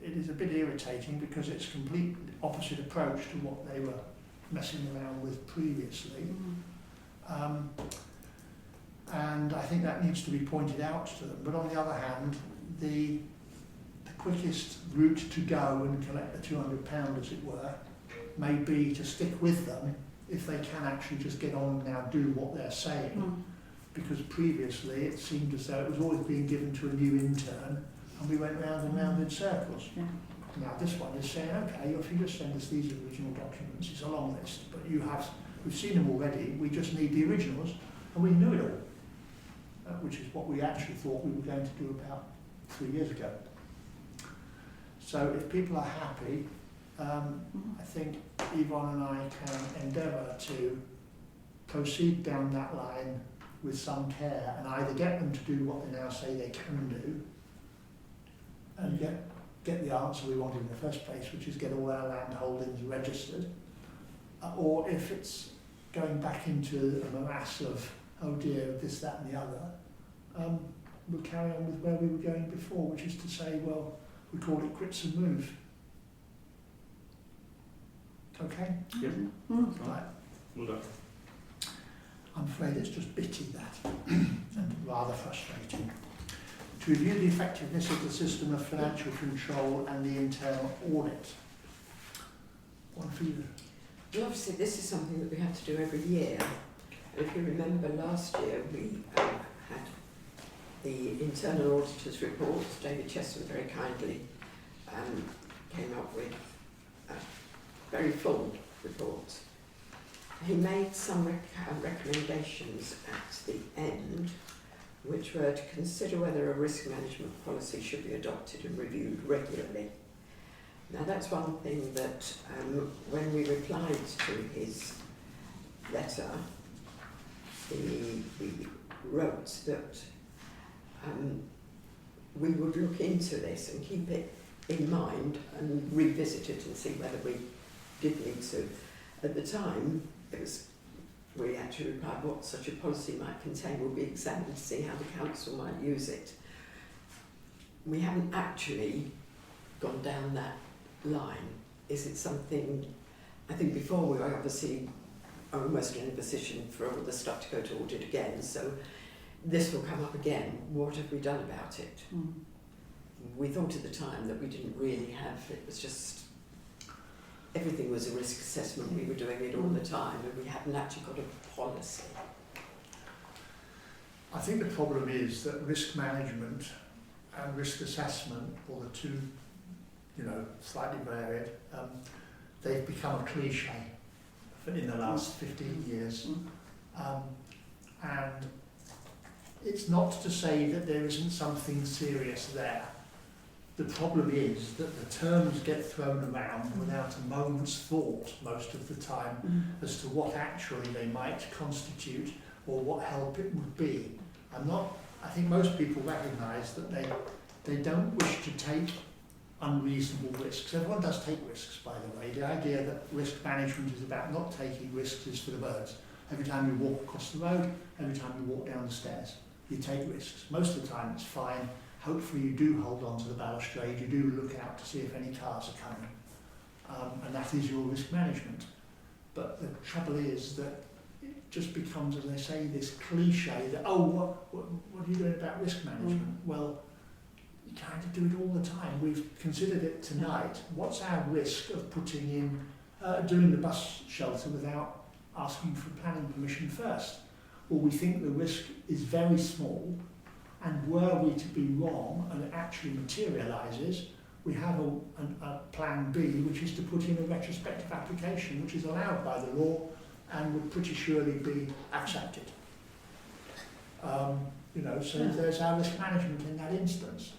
It is a bit irritating because it's a complete opposite approach to what they were messing around with previously. And I think that needs to be pointed out to them. But on the other hand, the quickest route to go and collect the £200, as it were, may be to stick with them if they can actually just get on and now do what they're saying. Because previously it seemed as though it was always being given to a new intern and we went round and round in circles. Now this one is saying, okay, if you just send us these original documents, it's a long list, but we've seen them already, we just need the originals and we can do it all. Which is what we actually thought we were going to do about 3 years ago. So if people are happy, I think Yvonne and I can endeavour to proceed down that line with some care and either get them to do what they now say they can do and get the answer we wanted in the first place, which is get all our land holdings registered, or if it's going back into a morass of oh dear, this, that and the other, we'll carry on with where we were going before, which is to say, well, we call it quits and move. Okay? Yep. Right. Well done. I'm afraid it's just bitty, that, and rather frustrating. To review the effectiveness of the system of financial control and the internal audit. One for you. Well, obviously this is something that we have to do every year. And if you remember last year, we had the internal auditor's report. David Chester very kindly came up with a very full report. He made some recommendations at the end, which were to consider whether a risk management policy should be adopted and reviewed regularly. Now that's one thing that when we replied to his letter, we wrote that we would look into this and keep it in mind and revisit it and see whether we did need to. At the time, we actually replied what such a policy might contain will be examined to see how the council might use it. We haven't actually gone down that line. Is it something, I think before we were obviously almost in a position for all the stuff to go to audit again, so this will come up again. What have we done about it? We thought at the time that we didn't really have, it was just, everything was a risk assessment, we were doing it all the time and we hadn't actually got a policy. I think the problem is that risk management and risk assessment, or the two, slightly varied, they've become a cliche in the last 15 years. And it's not to say that there isn't something serious there. The problem is that the terms get thrown around without a moment's thought most of the time as to what actually they might constitute or what help it would be. I think most people recognise that they don't wish to take unreasonable risks. Everyone does take risks, by the way. The idea that risk management is about not taking risks is for the birds. Every time you walk across the road, every time you walk down the stairs, you take risks. Most of the time it's fine. Hopefully you do hold on to the balustrade, you do look out to see if any cars are coming. And that is your risk management. But the trouble is that it just becomes, as I say, this cliche that, what are you doing about risk management? Well, you kind of do it all the time. We've considered it tonight. What's our risk of putting in, doing the bus shelter without asking for planning permission first? Well, we think the risk is very small, and were we to be wrong and it actually materialises, we have a plan B, which is to put in a retrospective application, which is allowed by the law and would pretty surely be accepted. So there's our risk management in that instance.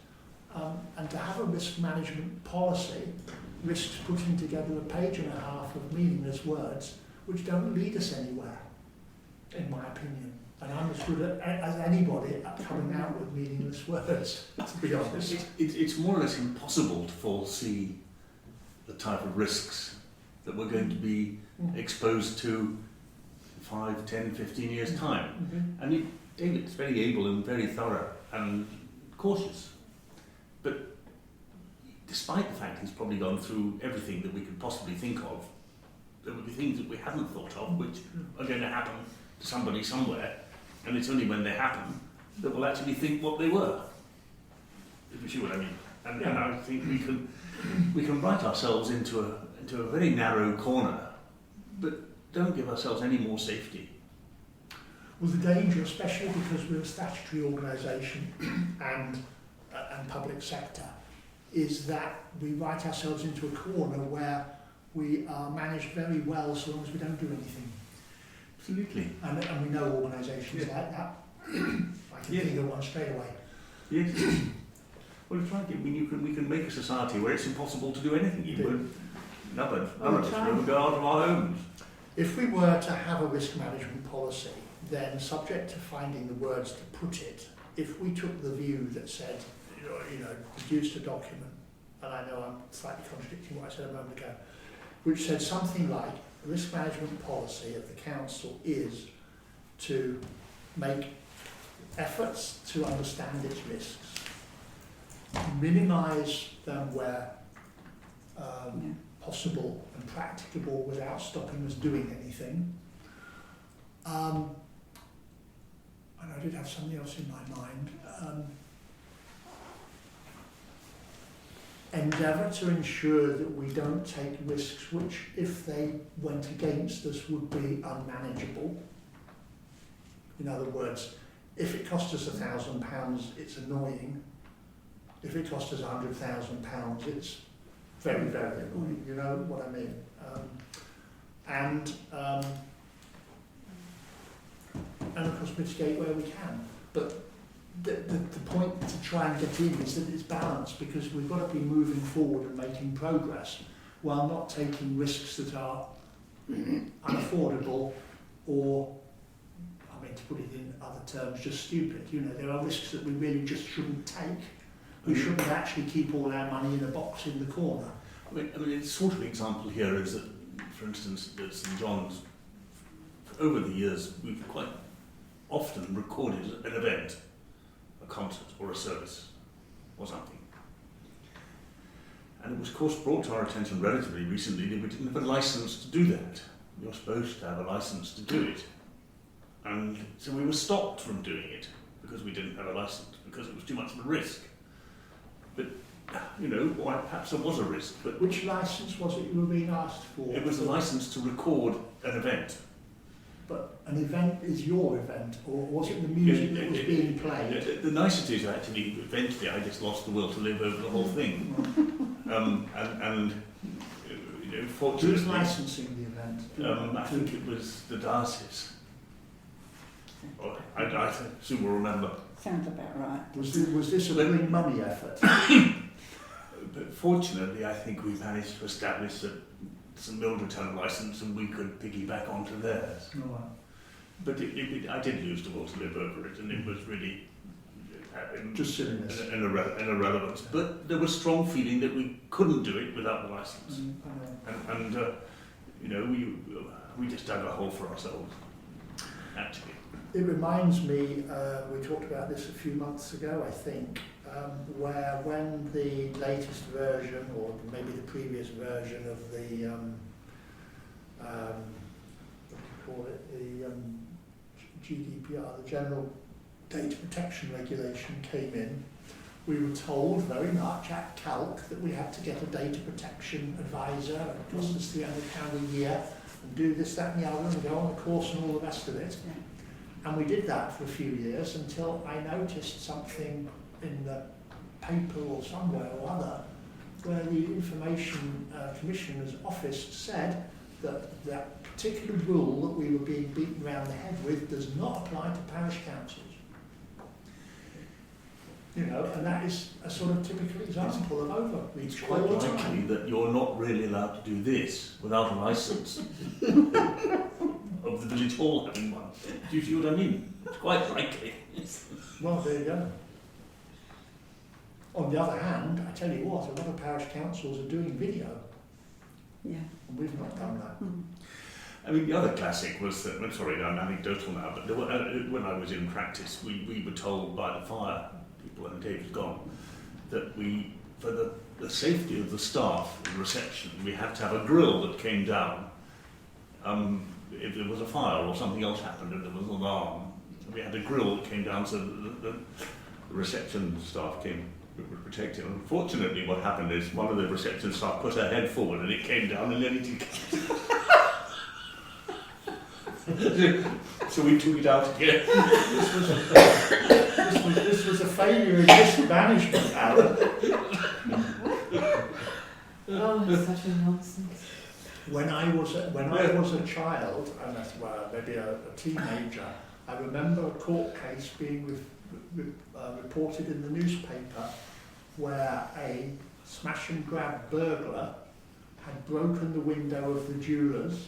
And to have a risk management policy risks putting together a page and a half of meaningless words which don't lead us anywhere, in my opinion. And I'm as good as anybody at coming out with meaningless words, to be honest. It's more or less impossible to foresee the type of risks that we're going to be exposed to 5, 10, 15 years' time. I mean, David's very able and very thorough and cautious. But despite the fact he's probably gone through everything that we could possibly think of, there will be things that we haven't thought of which are going to happen to somebody somewhere, and it's only when they happen that we'll actually think what they were. If you see what I mean. And I think we can write ourselves into a very narrow corner, but don't give ourselves any more safety. Well, the danger, especially because we're a statutory organisation and public sector, is that we write ourselves into a corner where we are managed very well so long as we don't do anything. Absolutely. And we know organisations like that. I can think of one straight away. Yes. Well, it's right. I mean, we can make a society where it's impossible to do anything. None of us will go out of our homes. If we were to have a risk management policy, then subject to finding the words to put it, if we took the view that said, produced a document, and I know I'm slightly contradicting what I said a moment ago, which said something like, the risk management policy of the council is to make efforts to understand its risks, minimise them where possible and practicable without stopping us doing anything. And I did have something else in my mind. Endeavour to ensure that we don't take risks which, if they went against us, would be unmanageable. In other words, if it cost us £1,000, it's annoying. If it costs us £100,000, it's very, very annoying. You know what I mean? And of course mitigate where we can. But the point to try and get in is that it's balanced, because we've got to be moving forward and making progress while not taking risks that are unaffordable or, I mean, to put it in other terms, just stupid. You know, there are risks that we really just shouldn't take. We shouldn't actually keep all our money in a box in the corner. I mean, the sort of example here is that, for instance, at St John's, over the years, we've quite often recorded an event, a concert or a service or something. And it was, of course, brought to our attention relatively recently that we didn't have a licence to do that. You're supposed to have a licence to do it. And so we were stopped from doing it because we didn't have a licence, because it was too much of a risk. But, you know, why, perhaps there was a risk. But which licence was it you were being asked for? it was a licence to record an event. But an event is your event, or was it the music that was being played? The niceties are actually, eventually I just lost the will to live over the whole thing. And you know, fortunately, who's licensing the event? I think it was the diocese. Oh, I soon will remember. Sounds about right. Was this a big money effort? But fortunately, I think we managed to establish a St Mildredtown licence, and we could piggyback onto theirs. Oh, wow. But I did lose the will to live over it, and it was really just silliness and irrelevance. But there was strong feeling that we couldn't do it without the licence, and you know, we just dug a hole for ourselves. Actually, it reminds me. We talked about this a few months ago, I think, where when the latest version, or maybe the previous version of the what do you call it, the GDPR, the General Data Protection Regulation, came in, we were told very much at Calc that we had to get a data protection advisor, and it cost us £300 a year, and do this, that and the other, and go on the course and all the rest of it. And we did that for a few years until I noticed something in the paper or somewhere or other where the Information Commissioner's office said that that particular rule that we were being beaten around the head with does not apply to parish councils. You know, and that is a sort of typical example of overreach. it's quite likely that you're not really allowed to do this without a licence of the village hall having one. Do you see what I mean? It's quite likely. Well, there you go. On the other hand, I tell you what, a lot of parish councils are doing video, Yeah. and we've not done that. I mean, the other classic was that, I'm sorry, I'm anecdotal now, but there were, when I was in practice, we were told by the fire people, and David's gone, that we, for the safety of the staff in reception, we had to have a grill that came down. If there was a fire or something else happened and there was an alarm, we had a grill that came down so that the reception staff came protected. Unfortunately, what happened is one of the reception staff put her head forward and it came down and then it so we took it out again. This was a failure in risk management, Alan. Oh, such a nonsense. When I was a child, and that's maybe a teenager, I remember a court case being reported in the newspaper where a smash and grab burglar had broken the window of the jewellers,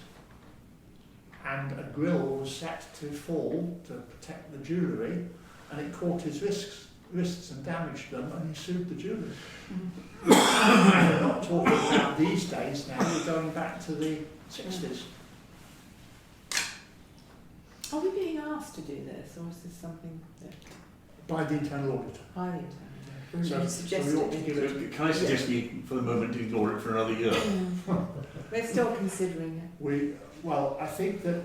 and a grill was set to fall to protect the jewellery, and it caught his wrists and damaged them, and he sued the jewellers. And we're not talking about these days now, we're going back to the 60s. Are we being asked to do this, or is this something that By the internal auditor. by the internal? So we ought to give it. Can I suggest we, for the moment, ignore it for another year? We're still considering it. Well, I think that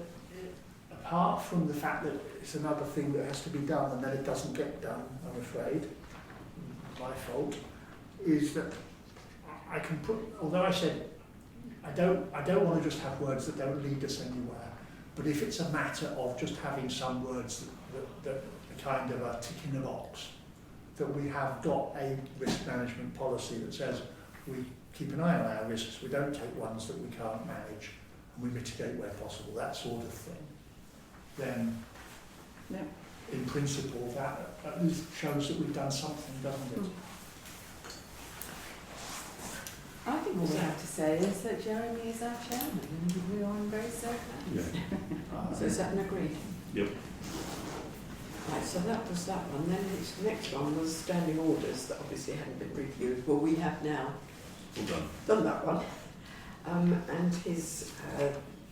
apart from the fact that it's another thing that has to be done and then it doesn't get done, I'm afraid, my fault, is that I can put, although I said I don't want to just have words that don't lead us anywhere, but if it's a matter of just having some words that are kind of a tick in the box, that we have got a risk management policy that says we keep an eye on our risks, we don't take ones that we can't manage, and we mitigate where possible, that sort of thing, then Yeah. in principle that at least shows that we've done something, doesn't it? I think all we have to say is that Jeremy is our chairman and we are in very safe hands. Yeah. So is that an agreed? Yep. Right, so that was that one. Then the next one was standing orders that obviously hadn't been reviewed. Well, we have now All done. done that one. And his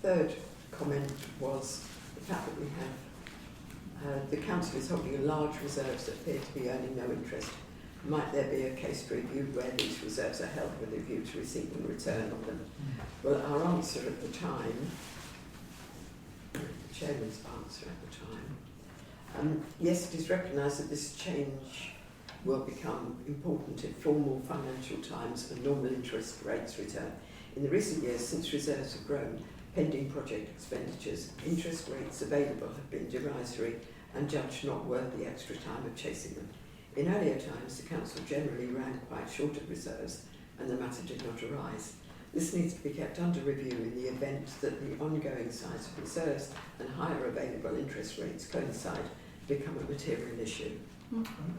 third comment was the fact that we have the council is holding large reserves that appear to be earning no interest. Might there be a case to review where these reserves are held with a view to receiving return on them? Well, our answer at the time, the chairman's answer at the time, yes, it is recognised that this change will become important if formal financial times and normal interest rates return. In the recent years, since reserves have grown, pending project expenditures, interest rates available have been derisory and judged not worth the extra time of chasing them. In earlier times, the council generally ran quite short of reserves and the matter did not arise. This needs to be kept under review in the event that the ongoing size of reserves and higher available interest rates coincide to become a material issue.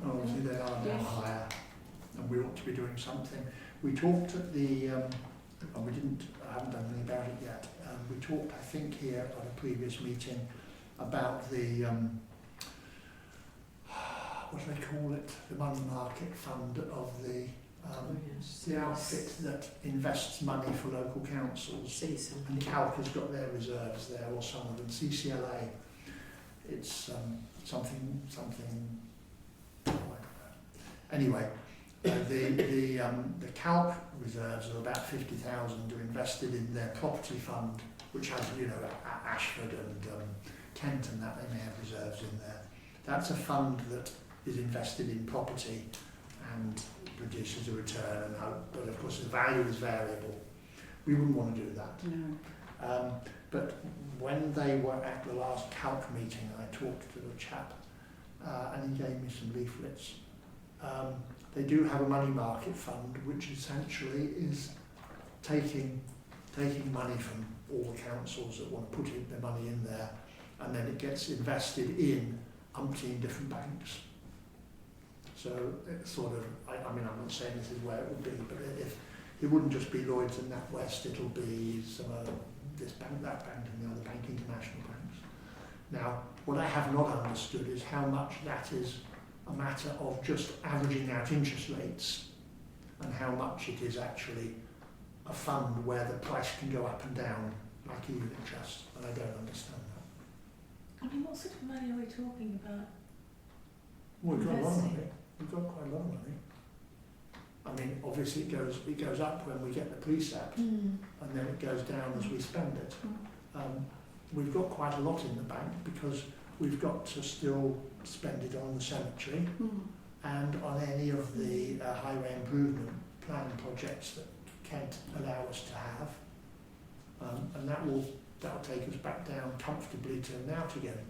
Obviously they are now Yes. higher and we ought to be doing something. We talked at the, and I haven't done anything about it yet, we talked I think here at a previous meeting about the, what do they call it, the money market fund of the, the outfit that invests money for local councils. See some. And Calc has got their reserves there, or some of them, CCLA. It's something, oh, I don't know. Anyway, the Calc reserves are about 50,000 are invested in their property fund, which has, you know, Ashford and Kent and that, they may have reserves in there. That's a fund that is invested in property and produces a return, and but of course the value is variable. We wouldn't want to do that. No. But when they were at the last Calc meeting, I talked to the chap and he gave me some leaflets. They do have a money market fund which essentially is taking money from all the councils that want to put their money in there, and then it gets invested in umpteen different banks. So it's sort of, I mean, I'm not saying this is where it would be, but if it wouldn't just be Lloyds and NatWest, it'll be some this bank, that bank, and the other bank, international banks. Now, what I have not understood is how much that is a matter of just averaging out interest rates and how much it is actually a fund where the price can go up and down like a unit trust, and I don't understand that. I mean, what sort of money are we talking about? Well, we've got a lot of Investing. money. We've got quite a lot of money. I mean, obviously it goes up when we get the precept, and then it goes down as we spend it. We've got quite a lot in the bank because we've got to still spend it on the cemetery and on any of the highway improvement plan projects that Kent allow us to have, and that'll take us back down comfortably to now to get him.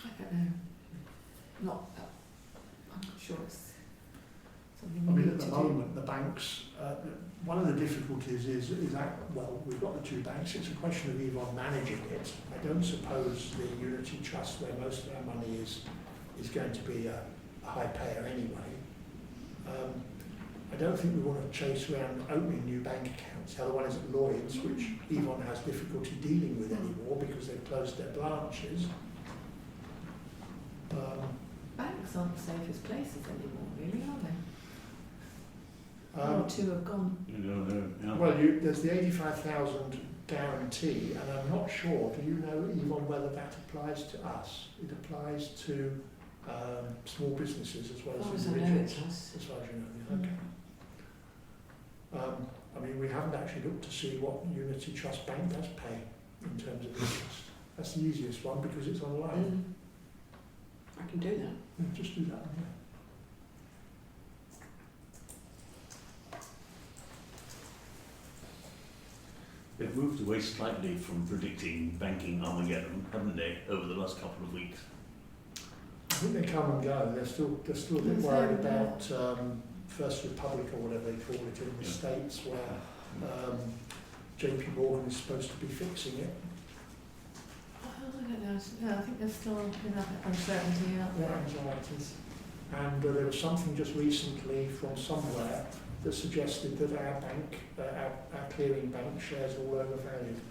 I don't know. I'm not sure it's something I we mean, need at to the do. moment, the banks, one of the difficulties is that, well, we've got the two banks, it's a question of Yvonne managing it. I don't suppose the Unity Trust, where most of our money is going to be a high payer anyway. I don't think we want to chase around opening new bank accounts. The other one is at Lloyds, which Yvonne has difficulty dealing with anymore because they've closed their branches. Banks aren't the safest places anymore, really, are they? One Um, or two have gone. You know, yeah. well, there's the 85,000 guarantee, and I'm not sure, do you know, Yvonne, whether that applies to us? It applies to small businesses as well As far as as I know, individuals. it's us. As far as you know, yeah, okay. I mean, we haven't actually looked to see what Unity Trust Bank does pay in terms of interest. That's the easiest one because it's online. I can do that. Yeah, just do that one, yeah. They've moved away slightly from predicting banking Armageddon, haven't they, over the last couple of weeks? think they come and go. They're still a bit Yes, worried they are. about First Republic or whatever they call it in the Yeah. States, where JP Morgan is supposed to be fixing it. I don't know. Yeah, I think there's still enough uncertainty out there. Anxieties. And there was something just recently from somewhere that suggested that our bank, our clearing bank shares all overvalued,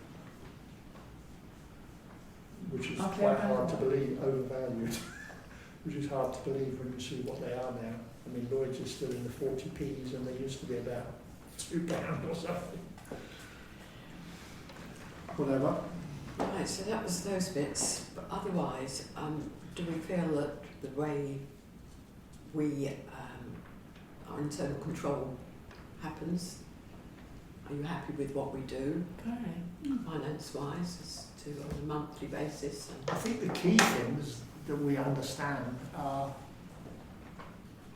which is Our quite clearing hard bank to what? believe, overvalued, which is hard to believe when you see what they are now. I mean, Lloyd's is still in the 40p's and they used to be about £2 or something. Whatever. Right, so that was those bits. But otherwise, do we feel that the way our internal control happens, are you happy with what we do, Very. finance-wise, as to on a monthly basis? I think the key things that we understand are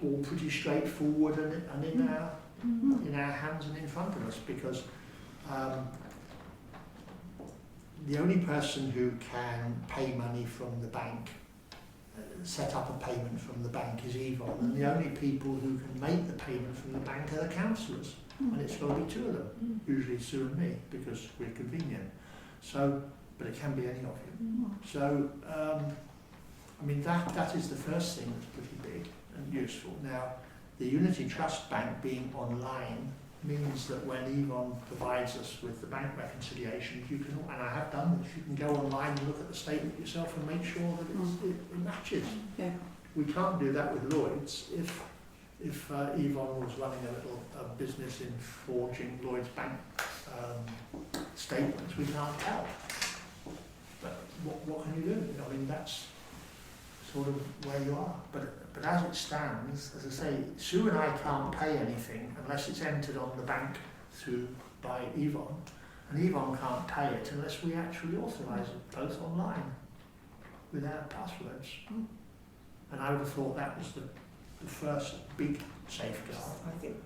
all pretty straightforward and in our hands and in front of us, because the only person who can pay money from the bank, set up a payment from the bank, is Yvonne, and the only people who can make the payment from the bank are the councillors, and it's got to be two of them, usually Sue and me, because we're convenient. So, but it can be any of you. So, I mean, that is the first thing that's pretty big and useful. Now, the Unity Trust Bank being online means that when Yvonne provides us with the bank reconciliations, you can, and I have done this, you can go online and look at the statement yourself and make sure that it matches. Yeah. We can't do that with Lloyd's. If Yvonne was running a business in forging Lloyd's bank statements, we can't tell. But what can you do? I mean, that's sort of where you are. But as it stands, as I say, Sue and I can't pay anything unless it's entered on the bank by Yvonne, and Yvonne can't pay it unless we actually authorise it, both online, without passwords. And I would have thought that was the first big safeguard. I think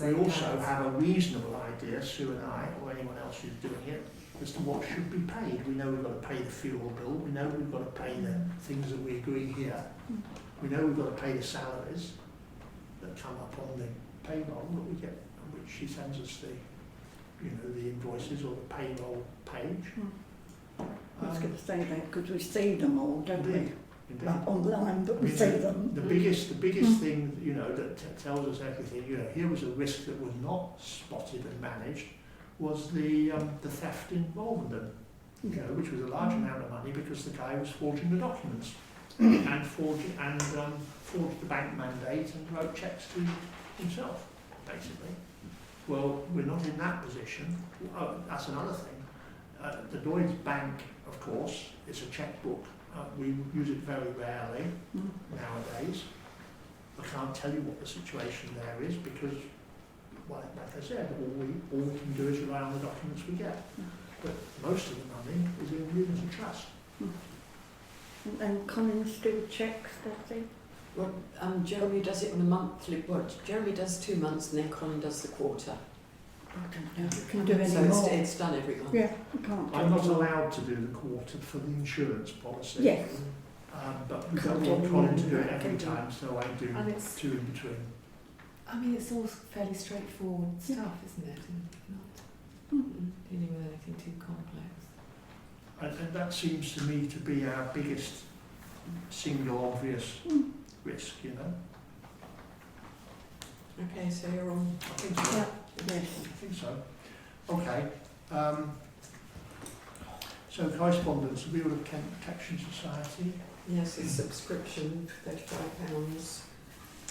We also have a reasonable idea, Sue and I, or anyone else who's doing it, as to what should be paid. We know we've got to pay the fuel bill, we know we've got to pay the things that we agree here, we know we've got to pay the salaries that come up on the payroll that we get, which she sends us the invoices or the payroll page. I was going to say that because we see them all, don't Indeed. we? Not online, but I we mean, see them. The biggest thing, that tells us everything, here was a risk that was not spotted and managed, was the theft in Malvern, which was a large amount of money because the guy was forging the documents and forged the bank mandate and wrote cheques to himself, basically. Well, we're not in that position. That's another thing. The Lloyd's Bank, of course, is a chequebook. We use it very rarely nowadays. I can't tell you what the situation there is because, well, like I said, all we can do is rely on the documents we get. But most of the money is in Unity Trust. And Colin still checks, does he? Well, Jeremy does it on a monthly. Well, Jeremy does 2 months and then Colin does the quarter. I don't know. You can do any So more. it's done every month. Yeah, you can't do I'm not any more. allowed to do the quarter for the insurance policy. Yes. But we don't Can't want do Colin any to do it more, every can you? time, so I do And it's, 2 in between. I mean, it's all fairly straightforward stuff, isn't it? And not dealing with anything too complex. And that seems to me to be our biggest single obvious risk, Okay, so you're on. I think so. Yeah. Yes. I think so. Okay. So correspondence, the Wheel of Kent Protection Society. Yes, it's subscription, £35.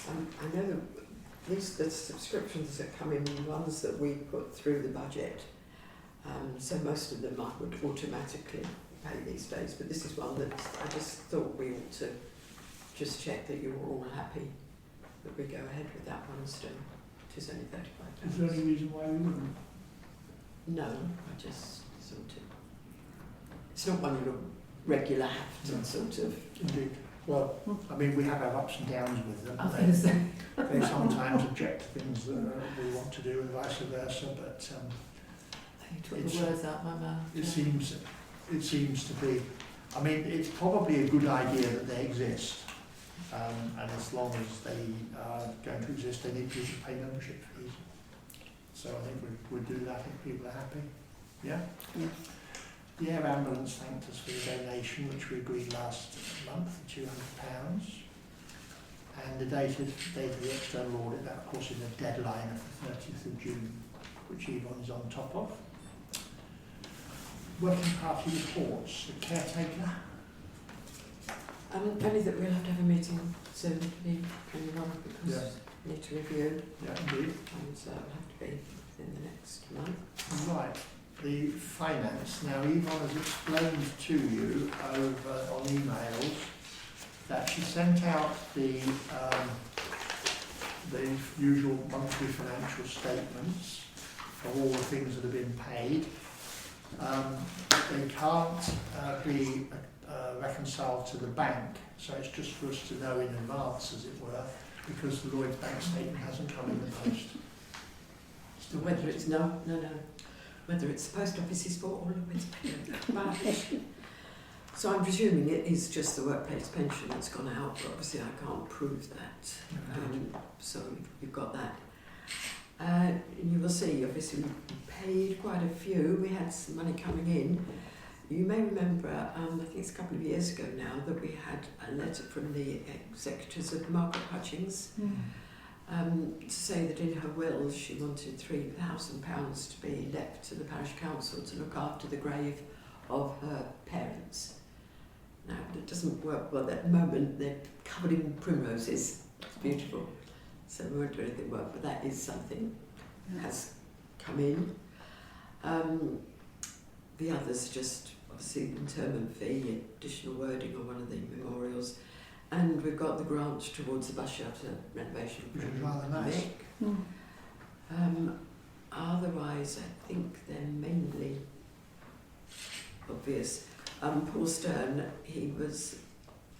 I know that the subscriptions that come in are ones that we put through the budget. So most of them I would automatically pay these days, but this is one that I just thought we ought to just check that you're all happy that we go ahead with that one still. It is only £35. Is there any reason why we wouldn't? No, I just sort of... It's not one you regular have to sort of... Indeed. Well, I mean, we have our ups and downs with them. I was going to say. They sometimes object to things that we want to do and vice versa, but You took the words out my mouth. it seems to be, I mean, it's probably a good idea that they exist, and as long as they are going to exist, they need people to pay membership fees. So I think we'd do that if people are happy. Yeah? Yes. The Air Ambulance thanked us for the donation, which we agreed last month, £200. And the date of the external audit, that of course is a deadline of the 30th of June, which Yvonne is on top of. Working party reports, the caretaker. Only that we'll have to have a meeting soon to be anyone because we need to review. Yeah, indeed. And so it'll have to be within the next month. Right. The finance. Now, Yvonne has explained to you over on emails that she sent out the usual monthly financial statements of all the things that have been paid. They can't be reconciled to the bank, so it's just for us to know in advance, as it were, because the Lloyd's bank statement hasn't come in the post. Still whether it's whether it's the post office's fault or Lloyd's bank. So I'm presuming it is just the workplace pension that's gone out, but obviously I can't prove that. So you've got that. You will see, obviously, we paid quite a few. We had some money coming in. You may remember, I think it's a couple of years ago now, that we had a letter from the executors of Margaret Hutchings to say that in her will she wanted £3,000 to be left to the parish council to look after the grave of her parents. Now, it doesn't work well at the moment. They're covered in primroses. It's beautiful. So we won't do anything work, but that is something that has come in. The others are just obviously interment fee, additional wording on one of the memorials, and we've got the grant towards the bus shelter renovation. Which is rather nice. Otherwise, I think they're mainly obvious. Paul Stern,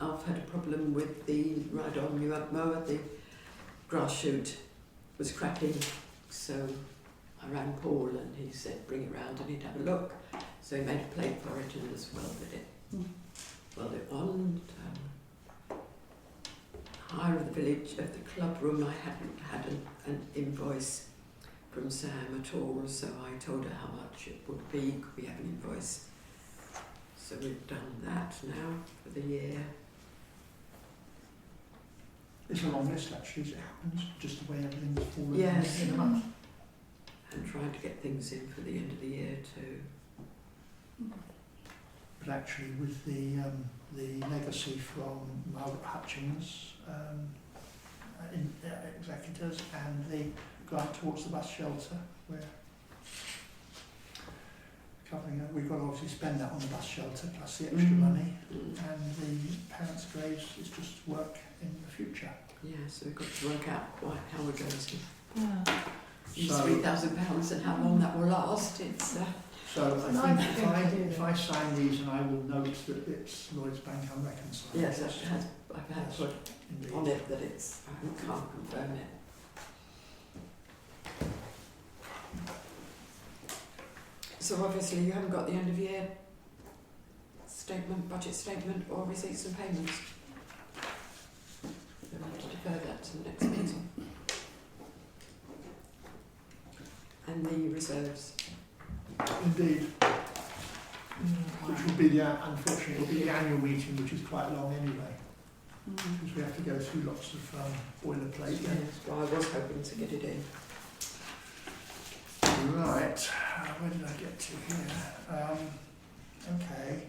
I've had a problem with the ride-on new mower, the grass shoot was cracking, so I rang Paul and he said bring it round and he'd have a look. So he made a plate for it and as well did it. Well, it on hire of the village of the club room. I hadn't had an invoice from Sam at all, so I told her how much it would be. Could we have an invoice? So we've done that now for the year. It's a long list actually, as it happens, just the way everything's fallen Yes. in a month. And trying to get things in for the end of the year too. But actually with the legacy from Margaret Hutchings, executors, and the grant towards the bus shelter, we're covering it. We've got to obviously spend that on the bus shelter plus the extra money, and the parents' graves is just work in the future. Yeah, so we've got to work out how we're going to use So- £3,000 and how long that will last. So It's a I nice think thing to do, if I sign these, and I will note that it's Lloyd's Bank unreconciled. Yes, I've had put Indeed. on it that it's, I can't confirm it. So obviously you haven't got the end of year statement, budget statement or receipts and payments. We'll have to defer that to the next meeting. And the reserves. Indeed. Which will be unfortunately, will be the annual meeting, which is quite long anyway, because we have to go through lots of boilerplate. Yes, well, I was hoping to get it in. Right, where did I get to here? Okay.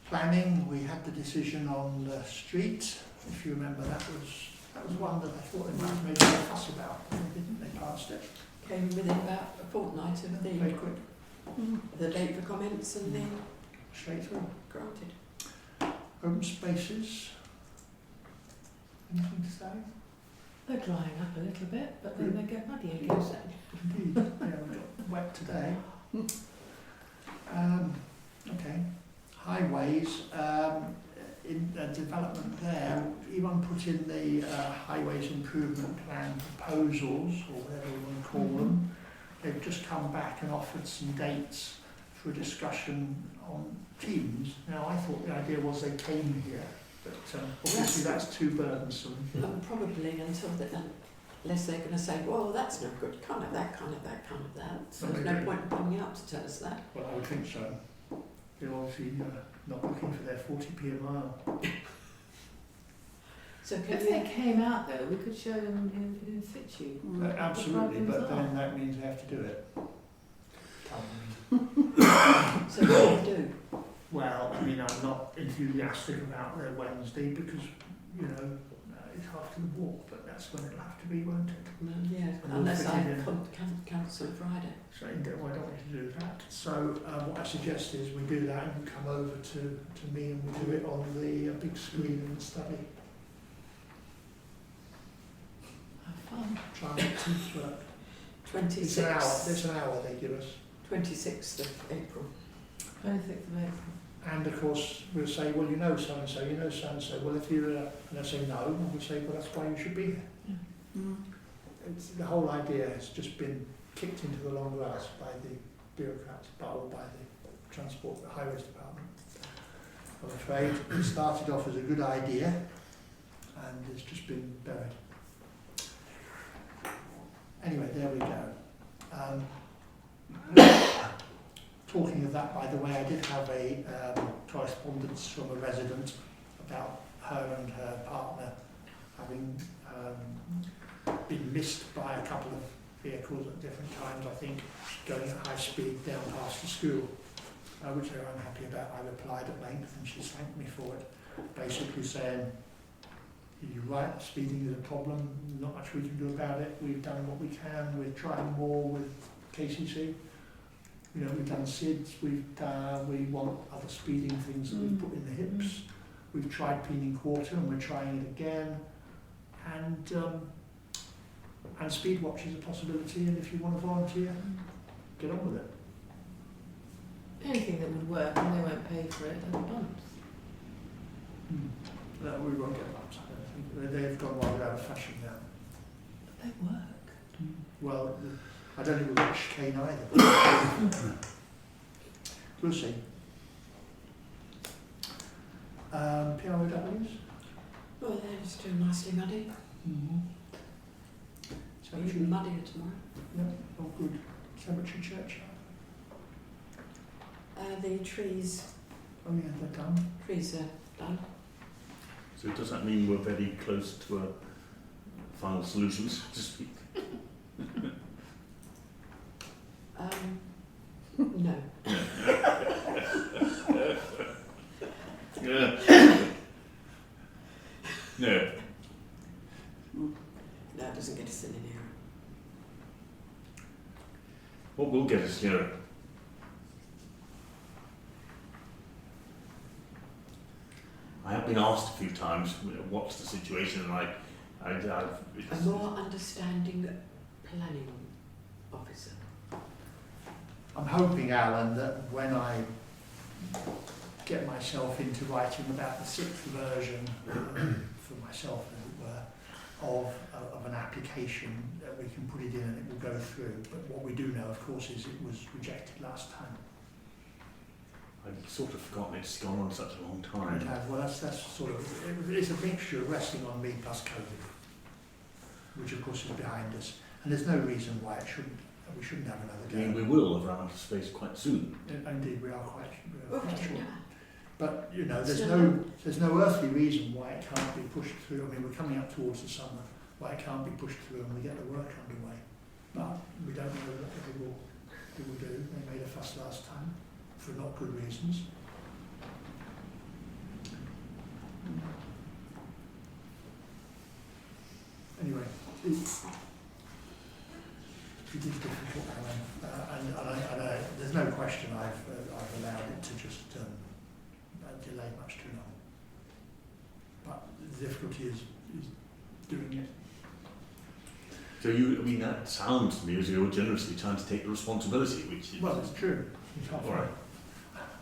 Planning, we had the decision on the street. If you remember, that was one that I thought they might have made a fuss about. They didn't, they passed it. Came within about a fortnight of Very quick, the date for comments and then straight through. granted. Open spaces. Anything to say? They're drying up a little bit, but then they get muddy again. Indeed, yeah, we got wet today. Okay, highways, in development there, Yvonne put in the highways improvement plan proposals, or whatever you want to call them. They've just come back and offered some dates for a discussion on Teams. Now, I thought the idea was they came here But obviously that's too burdensome. Probably until unless they're going to say, well, that's no good, can't have that, can't have that, can't have that. So there's no point in coming out to tell us that. Well, I would think so. They're obviously not looking for their 40p a mile. So can If you... they came out though, we could show them in situ. Absolutely, The but problems then are. that means they have to do it. So what do you do? Well, I mean, I'm not enthusiastic about their Wednesday because, it's after the walk, but that's when it'll have to be, won't it? Well, yeah, And we'll unless fit I it in. cancel Friday. So I don't want you to do that. So what I suggest is we do that and you come over to me and we do it on the big screen in the study. Have fun. Try and make teams work. 26th. It's an hour they give us. 26th of April. 26th of April. And of course we'll say, well, you know so-and-so, you know so-and-so. Well, if you're, and they say no, we'll say, well, that's why you should be here. Mm. The whole idea has just been kicked into the long grass by the bureaucrats, or by the Transport Highways Department. I'm afraid it started off as a good idea and it's just been buried. Anyway, there we go. Talking of that, by the way, I did have a correspondence from a resident about her and her partner having been missed by a couple of vehicles at different times, I think, going at high speed down past the school, which they were unhappy about. I replied at length and she thanked me for it, basically saying, you're right, speeding is a problem, not much we can do about it, we've done what we can, we're trying more with KCC. We've done SIDS, we want other speeding things that we've put in the hips. We've tried Peaning Quarter and we're trying it again. And speed watch is a possibility, and if you want to volunteer, get on with it. Anything that would work and they won't pay for it are the bumps. No, we won't get bumps, I don't think. They've gone rather out of fashion now. But they work. Well, I don't think we've got chicane either. We'll see. PROWs? Well, they're just doing nicely muddy. Even muddier tomorrow. Yeah, all good. Cemetery churchyard. The trees Oh yeah, they're done. are done. So does that mean we're very close to a final solution, so to speak? No. Yeah. No. That doesn't get us any nearer. What will get us nearer? I have been asked a few times, what's the situation, and A more understanding planning officer. I'm hoping, Alan, that when I get myself into writing about the sixth version for myself, as it were, of an application, that we can put it in and it will go through. But what we do know, of course, is it was rejected last time. I'd sort of forgotten it's gone on such a long time. It has. Well, that's sort of, it's a mixture of resting on me plus COVID, which of course is behind us. And there's no reason why we shouldn't have another I mean, go. we will have run out of space quite soon. Indeed, we are quite Oh, sure. no. But there's Still no earthly reason why it can't be pushed through. I mean, we're coming up towards the summer, why it can't be pushed through and we get the work underway. But we don't know what they will do. They made a fuss last time for not good reasons. Anyway, it is difficult, Alan, and there's no question I've allowed it to just delay much too long. But the difficulty is doing it. So that sounds to me as you're generously trying to take the responsibility, which is... Well, it's true. It's half All right.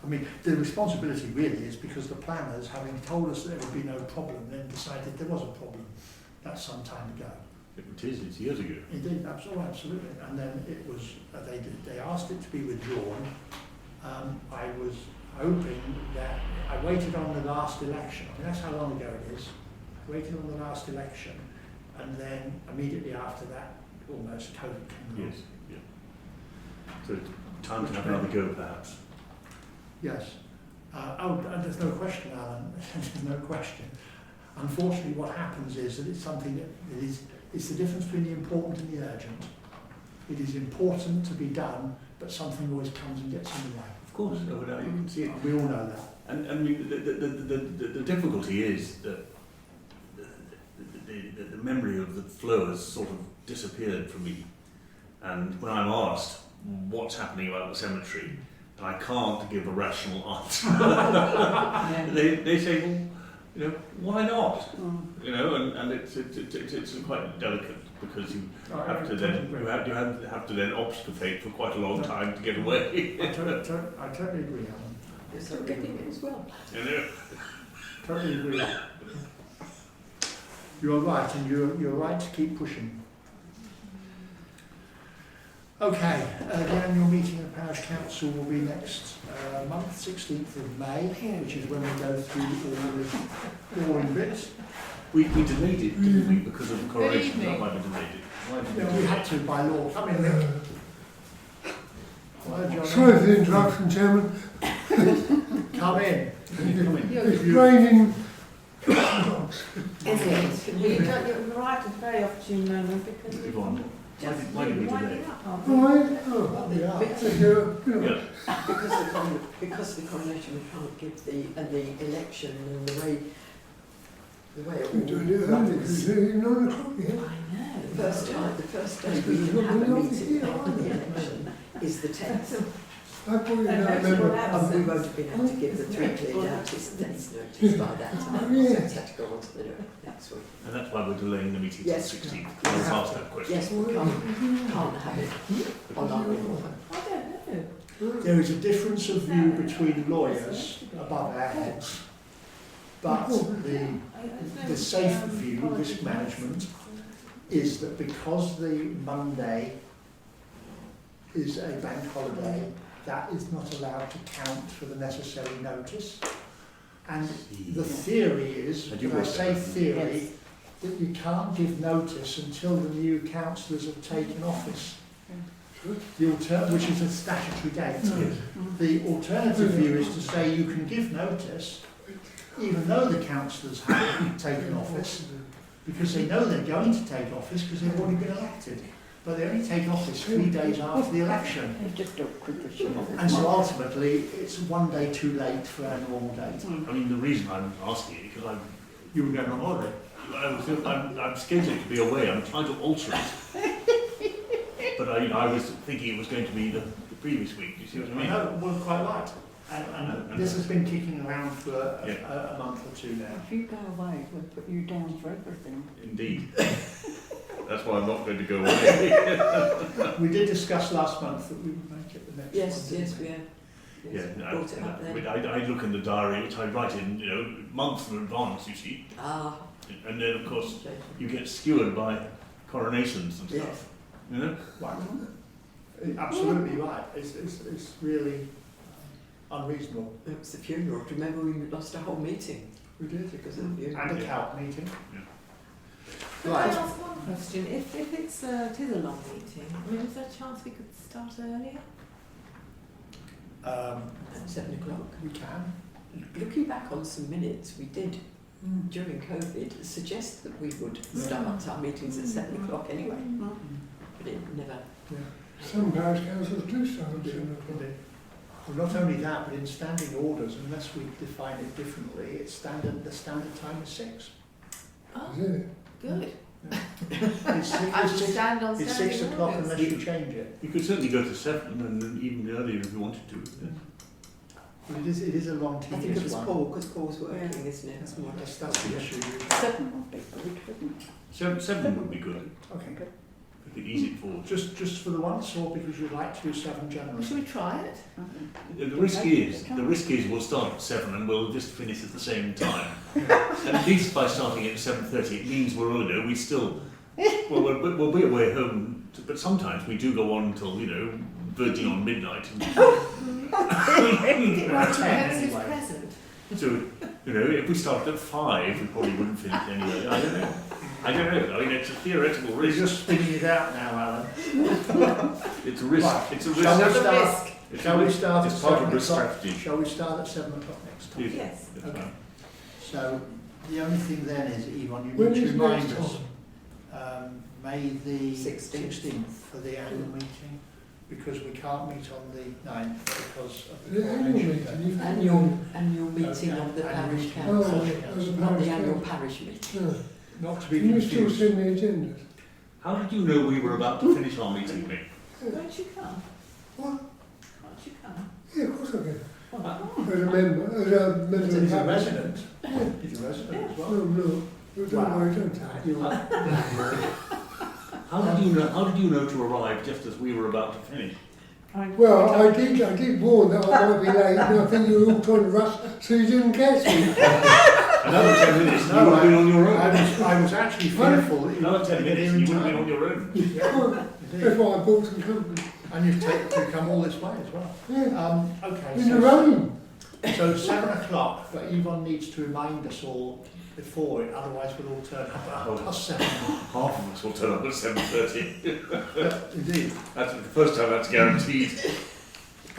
I mean, the responsibility really is because the planners, having told us there would be no problem, then decided there was a problem. That's some time ago. It is, it's years ago. Indeed, absolutely. And then it was, they asked it to be withdrawn. I hoping that I waited on the last election. I mean, that's how long ago it is. I waited on the last election, and then immediately after that, almost COVID came along. Yes, yeah. So time to have another go, perhaps. Yes. There's no question, Alan. There's no question. Unfortunately, what happens is that it's something that it's the difference between the important and the urgent. It is important to be done, but something always comes and gets in the way. Of course, no doubt you can see it. We all know that. And I mean, the difficulty is that the memory of the flow has sort of disappeared from me. And when I'm asked what's happening about the cemetery, and I can't give a rational answer, they say, well, you know, why not? You know, and it's quite delicate because you have to then have to then obfuscate for quite a long time to get away. I totally agree, Alan. Yes, I'm getting it as well. You know. Totally agree. You're right, and you're right to keep pushing. Okay, the annual meeting of the Parish Council will be next month, 16th of May, which is when we go through all the boring bits. We delayed it, didn't we, because of the coronation? Good That evening. might be delayed it. Why did we Yeah, do we that? had to by law. Come in, Nick. Hello, John. Sorry for the interruption, Chairman. Come in. Come in. It's raining. Is it? You're right, it's a very opportune moment because Yvonne, why did we delay it? Right? Oh, Yeah. Yeah. Because the coronation, we can't give the election and the way it we're doing it all early, runs. it's nearly 9 o'clock I here. know. The first day we even have a meeting after the election is the 10th. I thought you And know, that's remember. what And we won't have been able to give the 3 clear notice, days notice by that time. So it's had to go on to the next week. And that's why we're delaying the meeting to Yes. the 16th. I was asked that question. Yes, we can't have it on our own. I don't know. There is a difference of view between lawyers above our heads, but the safe view, risk management, is that because the Monday is a bank holiday, that is not allowed to count for the necessary notice. And the theory is, Had you when I worked say out? theory, that you can't give notice until the new councillors have taken office. Which is a statutory date. The alternative view is to say you can give notice even though the councillors haven't taken office, because they know they're going to take office because they've already been elected. But they only take office 3 days after the election. And so ultimately, it's 1 day too late for our normal date. I mean, the reason I'm asking it because You were going on holiday. I'm scheduled to be away. I'm trying to alter it. But I was thinking it was going to be the previous week. Do you see what I mean? No, well, quite right. And this has been kicking around for a month or two now. If you go away, we'll put you down for everything. Indeed. That's why I'm not going to go away. We did discuss last month that we would make it the next Yes, one. yes, we have. Yeah, Yes, no, brought it up I then. mean, I look in the diary, which I write in, months in advance, you see. Ah, And then, of course, okay. you get skewered by coronations and Yes. stuff. You know? Right. Absolutely right. It's really unreasonable. It was the funeral. Do you remember we lost a whole meeting We did. because of the funeral? And a CALP meeting. Can I Right. ask one question? If it is a long meeting, I mean, is there a chance we could start earlier? At 7 o'clock. We can. Looking back on some minutes, we did during COVID suggest that we would start our meetings at 7 o'clock anyway, but it never. Yeah. Some parish councils do start at 7 o'clock. Indeed. Well, not only that, but in standing orders, unless we define it differently, it's the standard time is 6. Oh, Is it? good. It's I should six, stand on it's standing 6 o'clock orders. unless you change it. You could certainly go to 7 and then even earlier if you wanted to. Yeah. But it is a long, I think it tedious was one. Paul, because Paul's working, isn't it? It's more That's the issue. 7 would be good, wouldn't it? 7 would be good. Okay. We could ease it forward. Just for the once, or because you'd like to do 7 January? Should we try it? The risk is we'll start at 7 and we'll just finish at the same time. And at least by starting at 7:30, it means we still, we'll be away home. But sometimes we do go on until verging on midnight. What's his present? So, you know, if we started at 5, we probably wouldn't finish anyway. I don't know. I mean, it's a theoretical We're risk. just spinning it out now, Alan. It's a risk. Right. It's a Shall we risk. start? It's Shall a we risk. start at It's part of 7 risk o'clock? strategy. Shall we start at 7 o'clock next time? Yes. That's Okay. fine. So the only thing then is, Yvonne, you When need to is remind next us time? May the 16th. 16th for the annual meeting, because we can't meet on the 9th because of The annual Coronation Day. meeting, you've Annual meeting Okay, of the annual parish meeting. Oh, council, as a not parish the annual council. parish meeting. No. Not to be Can you still confused. send the agendas? How did you know we were about to finish our meeting, Mick? Won't you come? What? Won't you come? Yeah, of course I can. Oh. As a member of the He's a parish. resident. He's a resident as No, well. no. Don't Wow. worry, don't tell me. How did you know to arrive just as we were about to finish? Well, I did warn that I might be late, and I think you were all trying to rush so you didn't catch me. Another 10 minutes, No, you would have been on your own. I was actually fearful that you Another would 10 get minutes, here you in would have been on time. your own. Yeah, That's indeed. why I bought some company. And you've come all this way as well. Yeah, Okay, in the rain. so 7 o'clock, but Yvonne needs to remind us all before it, otherwise we'll all turn up at 7:30. Half of us will turn up at 7:30. Indeed. That's the first time that's guaranteed.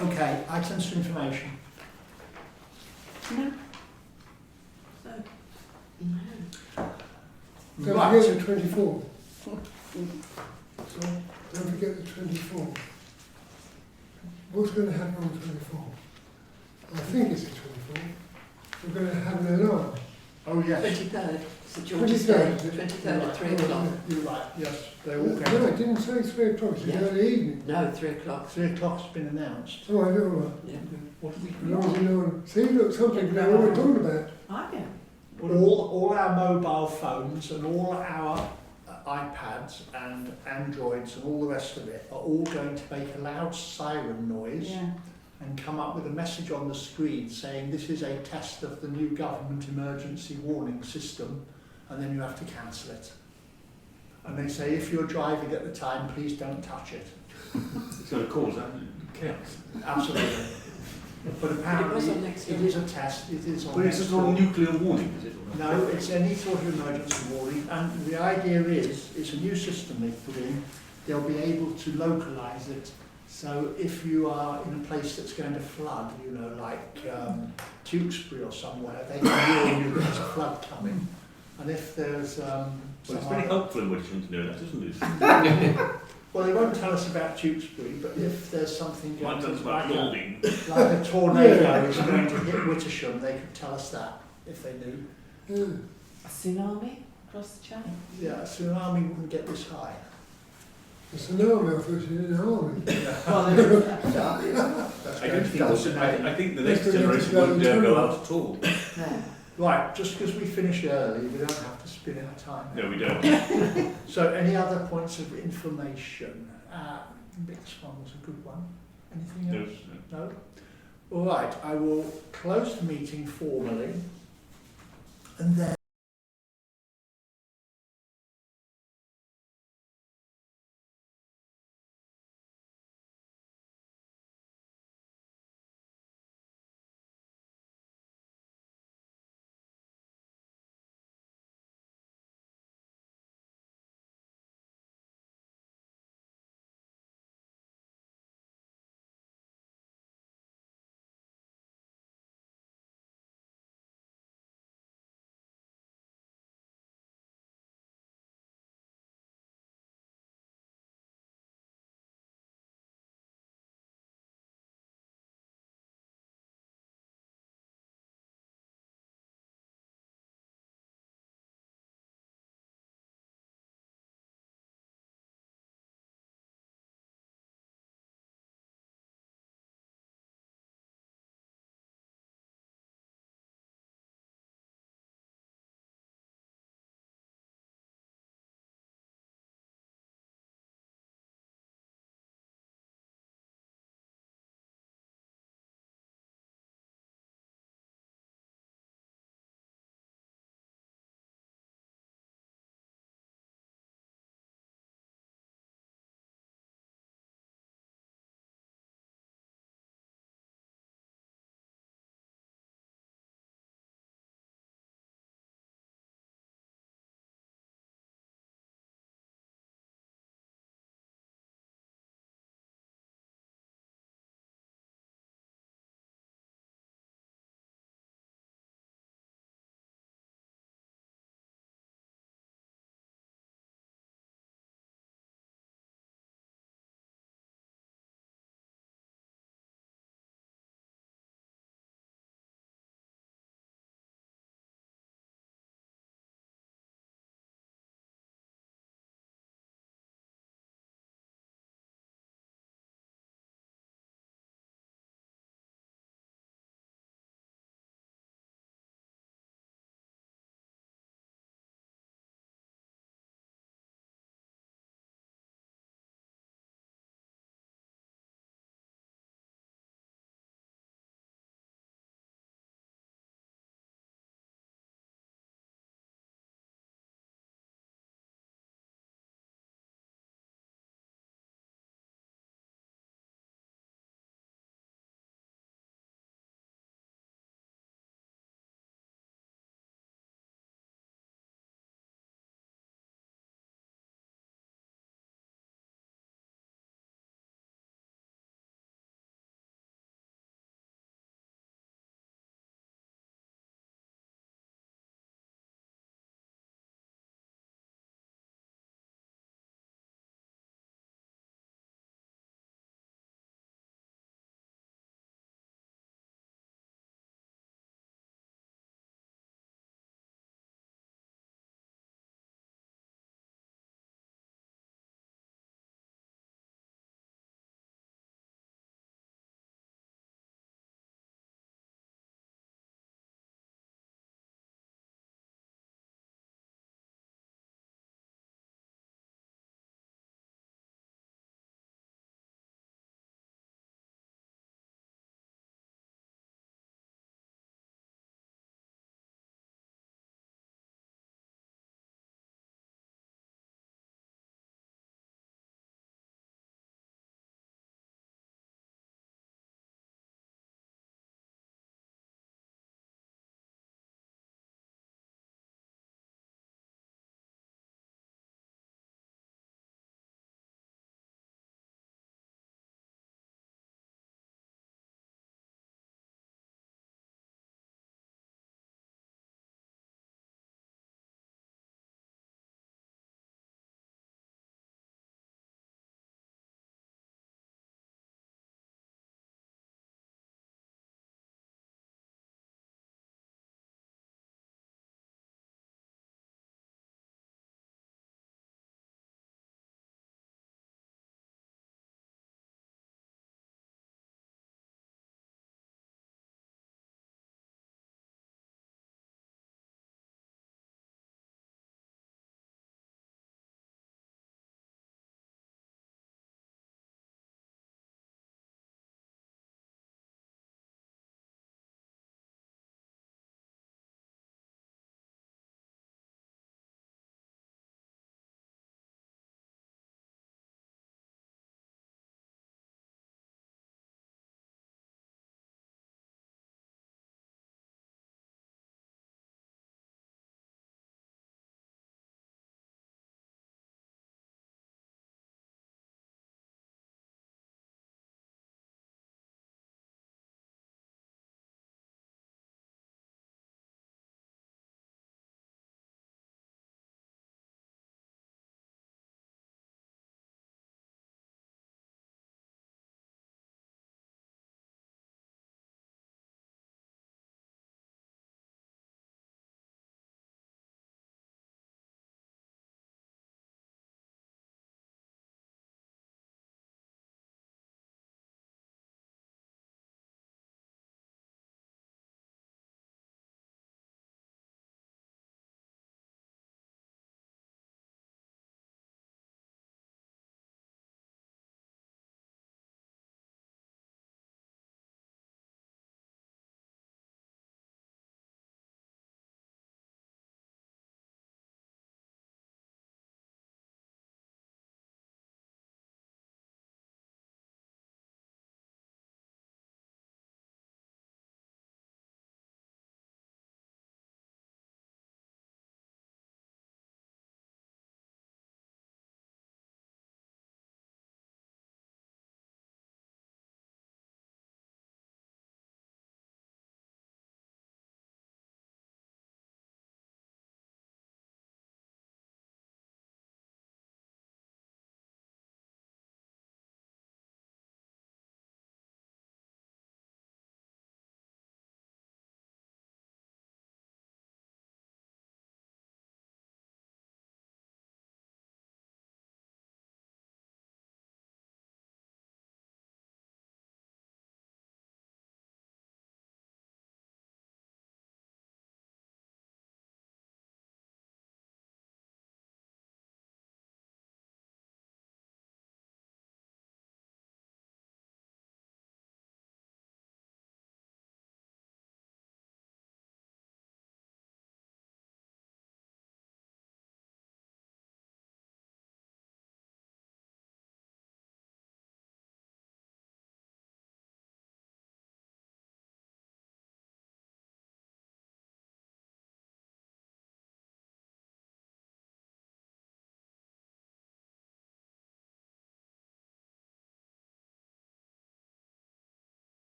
Okay, items for information. No. So, Don't Right. forget the 24th. Don't forget the 24th. What's going to happen on the 24th? I think it's the 24th. We're going to have an alarm. Oh, yes. 23rd, St George's Day, 23rd. 23rd at 3 You're o'clock. right, You're right, yes. They're all No, going. it didn't say 3 o'clock, it's Yeah. early evening. No, 3 o'clock. 3 o'clock's been announced. Oh, I know. Yeah. What do we As long as you know. See, look, something know what we're talking about. I do. All our mobile phones and all our iPads and Androids and all the rest of it are all going to make a loud siren noise Yeah. and come up with a message on the screen saying this is a test of the new government emergency warning system, and then you have to cancel it. And they say if you're driving at the time, please don't touch it. It's going to cause that chaos. Absolutely. But was apparently on next it door. is a test, it is on But it's next just not a door. nuclear warning, is it? No, it's any sort of emergency warning, and the idea is, it's a new system they've put in, they'll be able to localise it, so if you are in a place that's going to flood, you know, like Tewkesbury or somewhere, they can warn you there's a flood coming, and if there's Well, it's some very other- helpful in Wittersham to know that, isn't it? well, they won't tell us about Tewkesbury, but if there's something Might going tell us to, about like Yalding. a tornado is going to hit Wittersham, they could tell us that, if they knew. Yeah. A tsunami across the channel. Yeah, a tsunami wouldn't get this high. It's an army officer in an army. That's I going don't to think, kill us. I think the next Let's bring it generation together wouldn't dare go tomorrow. out at all. No. Right, just because we finish early, we don't have to spin our time. No, we don't. So, any other points of information? Mixed one was a good one. Anything No, else? No? All right, I will close the meeting formally, and then